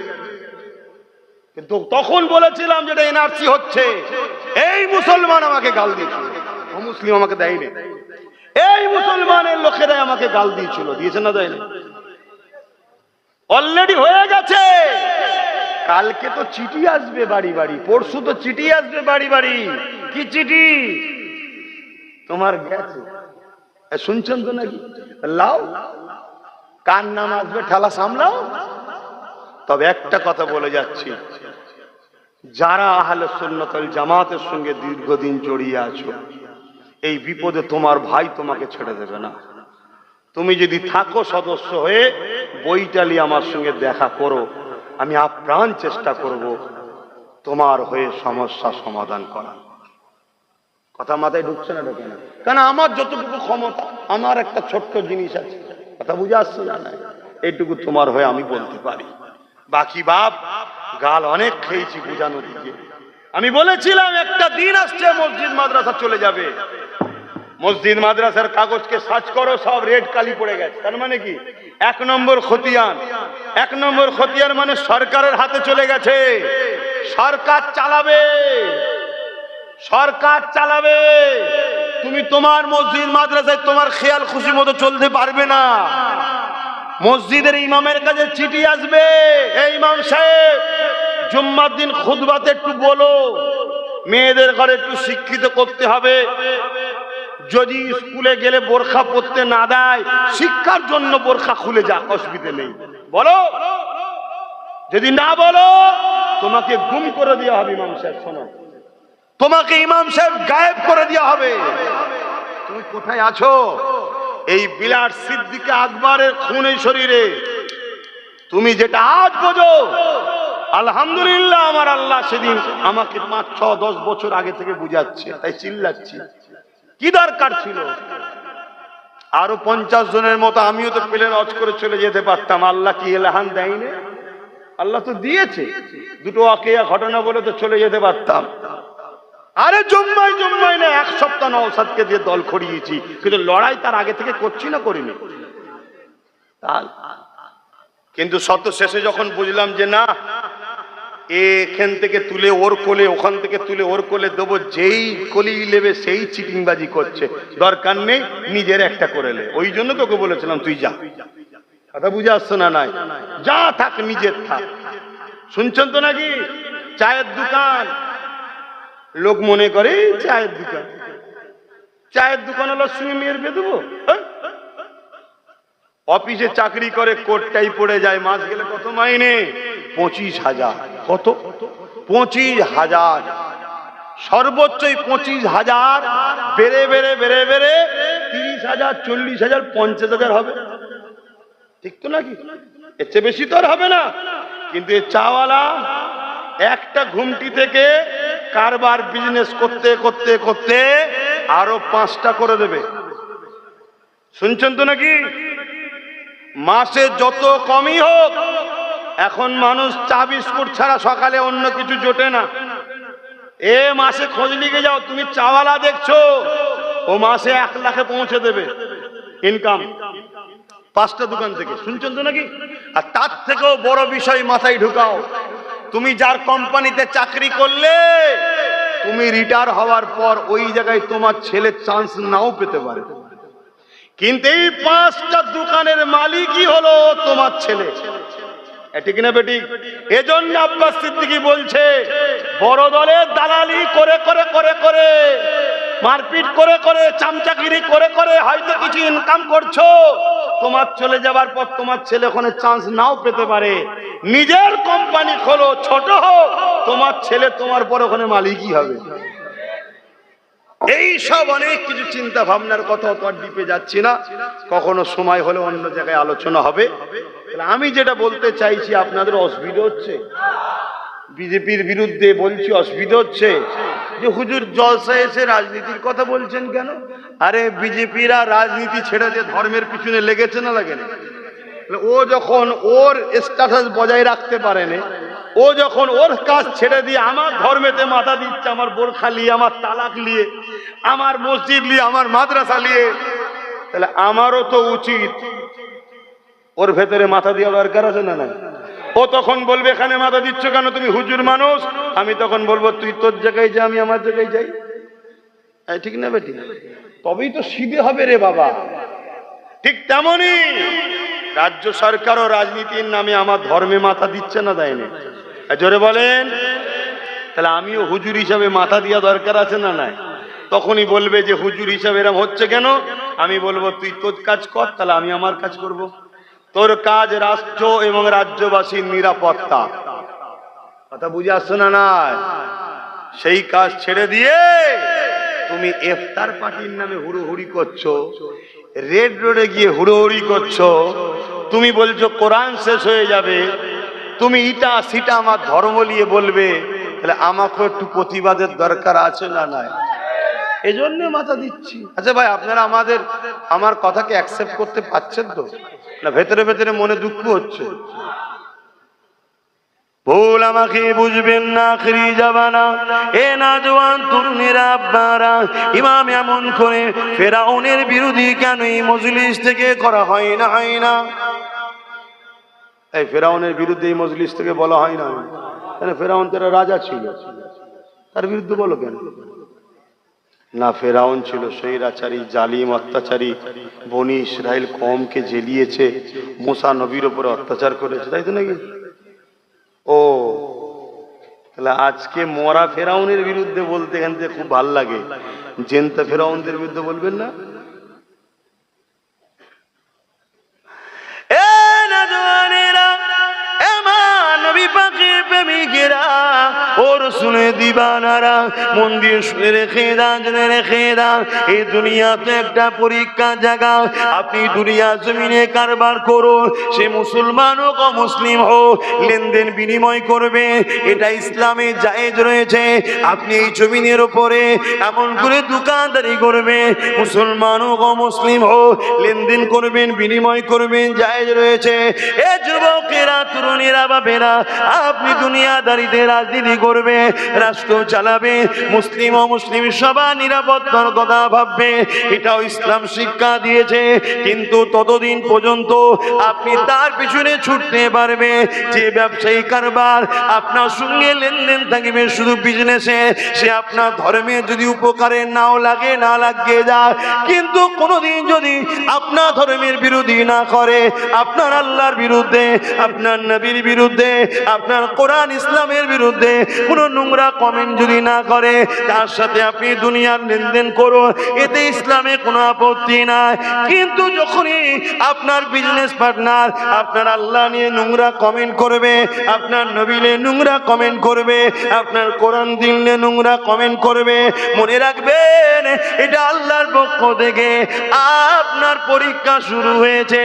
কিন্তু তখন বলেছিলাম যেটা এনআরসি হচ্ছে, এই মুসলমান আমাকে গাল দিয়েছিল, ও মুসলিম আমাকে দেয়নি, এই মুসলমানের লোকেরাই আমাকে গাল দিয়েছিল। দিয়েছে না দেয়নি? অলরেডি হয়ে গেছে। কালকে তো চিঠি আসবে বাড়ি বাড়ি, পরশু তো চিঠি আসবে বাড়ি বাড়ি। কি চিঠি? তোমার গেছে, শুনছেন তো নাকি? লাও, কার নাম আসবে ঠেলা সামলাও। তবে একটা কথা বলে যাচ্ছি, যারা আহলে সুন্নাত ওয়াল জামাতের সঙ্গে দীর্ঘদিন জড়িয়ে আছো, এই বিপদে তোমার ভাই তোমাকে ছেড়ে দেবে না। তুমি যদি থাকো সদস্য হয়ে, বইটালি আমার সঙ্গে দেখা করো, আমি আপ্রাণ চেষ্টা করব তোমার হয়ে সমস্যা সমাধান করা। কথা মাথায় ঢুকছে না? ঢোকে না? কারণ আমার যতটুকু ক্ষমতা, আমার একটা ছোট্ট জিনিস আছে, কথা বুঝে আসছে না? এইটুকু তোমার হয়ে আমি বলতে পারি। বাকি বাপ গাল অনেক খেয়েছি বুঝানো দিকে। আমি বলেছিলাম একটা দিন আসছে মসজিদ মাদ্রাসা চলে যাবে। মসজিদ মাদ্রাসার কাগজকে সার্চ করো, সব রেড কালি পড়ে গেছে। তার মানে কি? 1 নম্বর খতিয়ান। 1 নম্বর খতিয়ান মানে সরকারের হাতে চলে গেছে। সরকার চালাবে, সরকার চালাবে। তুমি তোমার মসজিদ মাদ্রাসায় তোমার খেয়াল খুশি মতো চলতে পারবে না। মসজিদের ইমামের কাছে চিঠি আসবে, এই ইমাম সাহেব জুম্মার দিন খুতবাতে একটু বলো, মেয়েদের ঘরে একটু শিক্ষিত করতে হবে। যদি স্কুলে গেলে বোরখা পরতে না দেয়, শিক্ষার জন্য বোরখা খুলে যা, অসুবিধা নেই, বলো। যদি না বলো, তোমাকে গুম করে দেওয়া হবে। ইমাম সাহেব শোনো, তোমাকে ইমাম সাহেব গায়েব করে দেওয়া হবে। তুমি কোথায় আছো? এই বিলাট সিদ্দিক আকবরের খুনে শরীরে তুমি যেটা আজ বোঝো। আলহামদুলিল্লাহ, আমার আল্লাহ সেদিন আমাকে 5, 6, 10 বছর আগে থেকে বুঝাচ্ছে, তাই চিল্লাচ্ছি। কি দরকার ছিল? আরো 50 জনের মতো আমিও তো প্লেন লঞ্চ করে চলে যেতে পারতাম। আল্লাহ কি এলাহান দেয়নি? আল্লাহ তো দিয়েছে। দুটো অকেয়া ঘটনা বলে তো চলে যেতে পারতাম। আরে জম্মাই জম্মাই না, 1 সপ্তাহ নওশাদকে দিয়ে দল খড়িয়েছি, কিন্তু লড়াই তার আগে থেকে করছি না, করিনি। কিন্তু শত শেষে যখন বুঝলাম যে না, এখান থেকে তুলে ওর কোলে, ওখান থেকে তুলে ওর কোলে দেবো, যেই কলি নেবে সেই চিটিংবাজি করছে, দরকার নেই, নিজের একটা করে লে। ওই জন্য তোকে বলেছিলাম তুই যা। কথা বুঝে আসছো না? নাই, যা থাক, নিজের থাক। শুনছেন তো নাকি? চায়ের দোকান, লোক মনে করে চায়ের দোকান, চায়ের দোকান হলো সঙ্গে মেয়ের বিয়ে দেবো। অফিসে চাকরি করে, কোটটাই পড়ে যায়, মাস গেলে কত মাইনে? 25,000। কত? 25,000। সর্বোচ্চই 25,000, বেড়ে বেড়ে বেড়ে বেড়ে 30,000, 40,000, 50,000 হবে। ঠিক তো নাকি? এর চেয়ে বেশি তো আর হবে না। কিন্তু এই চাওয়ালা একটা ঘুমটি থেকে কারবার বিজনেস করতে করতে করতে আরো 5টা করে দেবে। শুনছেন তো নাকি? মাসে যত কমই হোক, এখন মানুষ চা বিস্কুট ছাড়া সকালে অন্য কিছু জোটে না। এ মাসে খোঁজ লিখে যাও, তুমি চাওয়ালা দেখছো, ও মাসে 1 লাখে পৌঁছে দেবে ইনকাম 5টা দোকান থেকে। শুনছেন তো নাকি? আর তার থেকেও বড় বিষয় মাথায় ঢুকাও, তুমি যার কোম্পানিতে চাকরি করলে, তুমি রিটায়ার হওয়ার পর ওই জায়গায় তোমার ছেলে চান্স নাও পেতে পারে, কিন্তু এই 5টা দোকানের মালিকই হলো তোমার ছেলে। ঠিক না বেটি? এজন্য আব্বাস সিদ্দিকী বলছে, বড় দলের দালালি করে করে করে করে, মারপিট করে করে, চামচাগিরি করে করে হয়তো কিছু ইনকাম করছো, তোমার চলে যাবার পর তোমার ছেলে ওখানে চান্স নাও পেতে পারে। নিজের কোম্পানি খোলো, ছোট হোক, তোমার ছেলে তোমার পর ওখানে মালিকই হবে। এই সব অনেক কিছু চিন্তা ভাবনার কথা, তো আর ডিপে যাচ্ছি না, কখনো সময় হলে অন্য জায়গায় আলোচনা হবে। আমি যেটা বলতে চাইছি, আপনাদের অসুবিধা হচ্ছে? বিজেপির বিরুদ্ধে বলছি, অসুবিধা হচ্ছে যে হুজুর জলসা এসে রাজনীতির কথা বলছেন কেন? আরে বিজেপিরা রাজনীতি ছেড়ে দিয়ে ধর্মের পিছনে লেগেছে না লাগে না? ও যখন ওর স্ট্যাটাস বজায় রাখতে পারেনি, ও যখন ওর কাজ ছেড়ে দিয়ে আমার ধর্মেতে মাথা দিচ্ছে, আমার বোরখা নিয়ে, আমার তালাক নিয়ে, আমার মসজিদ নিয়ে, আমার মাদ্রাসা নিয়ে, তাহলে আমারও তো উচিত ওর ভেতরে মাথা দেওয়া দরকার আছে না? না, ও তখন বলবে এখানে মাথা দিচ্ছ কেন, তুমি হুজুর মানুষ। আমি তখন বলবো তুই তোর জায়গায় যা, আমি আমার জায়গায় যাই। ঠিক না বেটি? তবেই তো সিধে হবে রে বাবা। ঠিক তেমনি রাজ্য সরকারও রাজনীতির নামে আমার ধর্মে মাথা দিচ্ছে না, দেয়নি? জোরে বলেন। তাহলে আমিও হুজুর হিসাবে মাথা দেওয়া দরকার আছে না নাই? তখনই বলবে যে হুজুর হিসাবে এরম হচ্ছে কেন। আমি বলবো তুই তোর কাজ কর, তাহলে আমি আমার কাজ করব। তোর কাজ রাষ্ট্র এবং রাজ্যবাসীর নিরাপত্তা, কথা বুঝে আসছো না? নাই, সেই কাজ ছেড়ে দিয়ে তুমি ইফতার পার্টির নামে হুড়োহুড়ি করছো, রেড রোডে গিয়ে হুড়োহুড়ি করছো, তুমি বলছো কোরআন শেষ হয়ে যাবে, তুমি ইটা সিটা আমার ধর্ম নিয়ে বলবে, তাহলে আমাকে একটু প্রতিবাদের দরকার আছে না নাই? এই জন্য মাথা দিচ্ছি। আচ্ছা ভাই, আপনারা আমার কথাকে অ্যাকসেপ্ট করতে পারছেন তো না? ভেতরে ভেতরে মনে দুঃখ হচ্ছে? ভুল আমাকে বুঝবেন না, আখরি জামানা এ নওজওয়ান তরুণেরা আব্বারা, ইমাম এমন করে ফেরাউনের বিরোধী কেন এই মজলিস থেকে করা হয় না? হয় না? এই ফেরাউনের বিরুদ্ধে এই মজলিস থেকে বলা হয় না কেন? ফেরাউন তারা রাজা ছিল, তার বিরুদ্ধে বলো কেন? না, ফেরাউন ছিল স্বৈরাচারী, জালিম, অত্যাচারী, বনি ইসরাইল কওমকে জেলিয়েছে, মুসা নবীর উপরে অত্যাচার করেছে, তাই তো নাকি? ও তাহলে আজকে মরা ফেরাউনের বিরুদ্ধে বলতে এখান থেকে খুব ভাল লাগে, জেনতা ফেরাউনদের বিরুদ্ধে বলবেন না? মন্দির শুনে রেখে দান, জেনে রেখে দান, এই দুনিয়াতে একটা পরীক্ষা জায়গা। আপনি দুনিয়া জমিনে কারবার করুন, সে মুসলমান হোক অমুসলিম হোক, লেনদেন বিনিময় করবে, এটা ইসলামে জায়েজ রয়েছে। আপনি এই জমিনের উপরে এমন করে দোকানদারি করবে, মুসলমান হোক অমুসলিম হোক, লেনদেন করবেন, বিনিময় করবেন, জায়েজ রয়েছে। এ যুবকেরা, তরুণীরা, বাপেরা, আপনি দুনিয়াদারিতে রাজনীতি করবে, রাষ্ট্র চালাবে, মুসলিম অমুসলিম সবার নিরাপত্তার কথা ভাববে, এটাও ইসলাম শিক্ষা দিয়েছে। কিন্তু ততদিন পর্যন্ত আপনি তার পিছনে ছুটতে পারবে যে ব্যবসায়ী কারবার আপনার সঙ্গে লেনদেন থাকবে শুধু বিজনেসে, সে আপনার ধর্মের যদি উপকারে নাও লাগে, না লাগিয়ে যায়, কিন্তু কোনোদিন যদি আপনার ধর্মের বিরোধী না করে, আপনার আল্লাহর বিরুদ্ধে, আপনার নবীর বিরুদ্ধে, আপনার কোরআন ইসলামের বিরুদ্ধে কোনো নোংরা কমেন্ট যদি না করে, তার সাথে আপনি দুনিয়ার লেনদেন করুন, এতে ইসলামে কোনো আপত্তি নাই। কিন্তু যখনই আপনার বিজনেস পার্টনার আপনার আল্লাহ নিয়ে নোংরা কমেন্ট করবে, আপনার নবী নিয়ে নোংরা কমেন্ট করবে, আপনার কোরআন দিন নিয়ে নোংরা কমেন্ট করবে, মনে রাখবেন এটা আল্লাহর পক্ষ থেকে আপনার পরীক্ষা শুরু হয়েছে।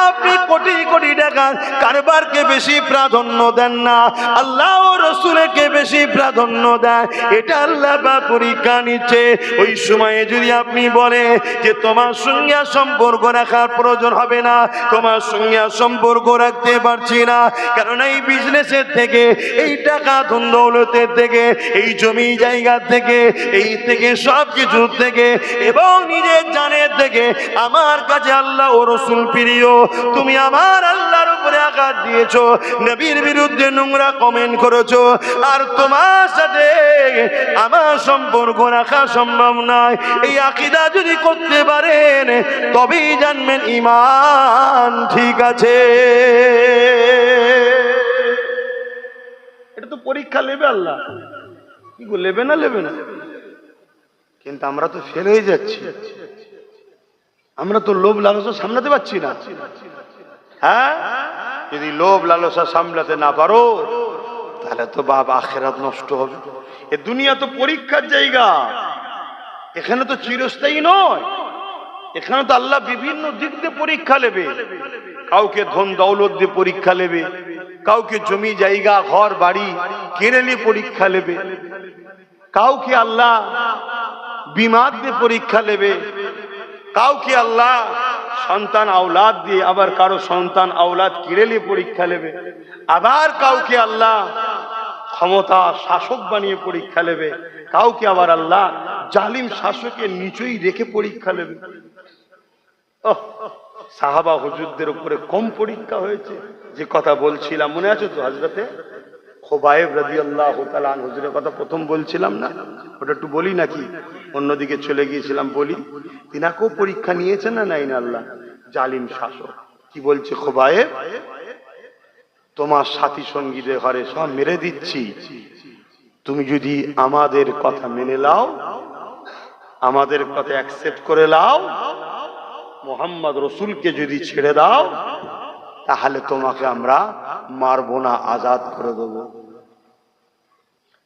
আপনি কোটি কোটি টাকার কারবারকে বেশি প্রাধান্য দেন না, আল্লাহ ও রাসূলকে বেশি প্রাধান্য দেয়, এটা আল্লাহ বা পরীক্ষা নিচ্ছে। ওই সময়ে যদি আপনি বলে যে তোমার সঙ্গে সম্পর্ক রাখার প্রয়োজন হবে না, তোমার সঙ্গে সম্পর্ক রাখতে পারছি না, কারণ এই বিজনেসের থেকে, এই টাকা ধন দৌলতের থেকে, এই জমি জায়গা থেকে, এই থেকে সব কিছু থেকে এবং নিজের জানের থেকে আমার কাছে আল্লাহ ও রাসূল প্রিয়। তুমি আমার আল্লাহর উপরে আঘাত দিয়েছো, নবীর বিরুদ্ধে নোংরা কমেন্ট করেছো, আর তোমার সাথে আমার সম্পর্ক রাখা সম্ভব নয়। এই আকীদা যদি করতে পারেন তবেই জানবেন ঈমান ঠিক আছে। এটা তো পরীক্ষা নেবে আল্লাহ, কি গো, নেবে না? নেবে না? কিন্তু আমরা তো ফেল হয়ে যাচ্ছি। আমরা তো লোভ লালসা সামলাতে পারছি না। হ্যাঁ, যদি লোভ লালসা সামলাতে না পারো তাহলে তো বাপ আখিরাত নষ্ট হবে। এ দুনিয়া তো পরীক্ষার জায়গা, এখানে তো চিরস্থায়ী নয়। এখানে তো আল্লাহ বিভিন্ন দিক দিয়ে পরীক্ষা নেবে। কাউকে ধন দৌলত দিয়ে পরীক্ষা নেবে, কাউকে জমি জায়গা ঘর বাড়ি কিনে নিয়ে পরীক্ষা নেবে, কাউকে আল্লাহ বিমার দিয়ে পরীক্ষা নেবে, কাউকে আল্লাহ সন্তান আওলাদ দিয়ে, আবার কারো সন্তান আওলাদ কিনে নিয়ে পরীক্ষা নেবে, আবার কাউকে আল্লাহ ক্ষমতা শাসক বানিয়ে পরীক্ষা নেবে, কাউকে আবার আল্লাহ জালিম শাসকের নিচেই রেখে পরীক্ষা নেবে। সাহাবা হুজুরদের উপরে কম পরীক্ষা হয়েছে? যে কথা বলছিলাম মনে আছে তো, হযরতে খুবাইব রাদিয়াল্লাহু তাআলা আনহু হুজুরের কথা প্রথম বলছিলাম না, ওটা একটু বলি নাকি? অন্যদিকে চলে গিয়েছিলাম, বলি। তিনাকেও পরীক্ষা নিয়েছেন না নাই না আল্লাহ? জালিম শাসক কি বলছে, খুবাইব তোমার সাথী সঙ্গীদের ঘরে সব মেরে দিচ্ছি, তুমি যদি আমাদের কথা মেনে নাও, আমাদের কথা অ্যাকসেপ্ট করে নাও, মুহাম্মদ রসুলকে যদি ছেড়ে দাও, তাহলে তোমাকে আমরা মারবো না, আজাদ করে দেবো।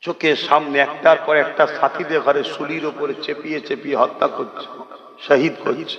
চোখের সামনে একটার পর একটা সাথীদের ঘরে শুলির উপরে চেপিয়ে চেপিয়ে হত্যা করছে, শহীদ করছে।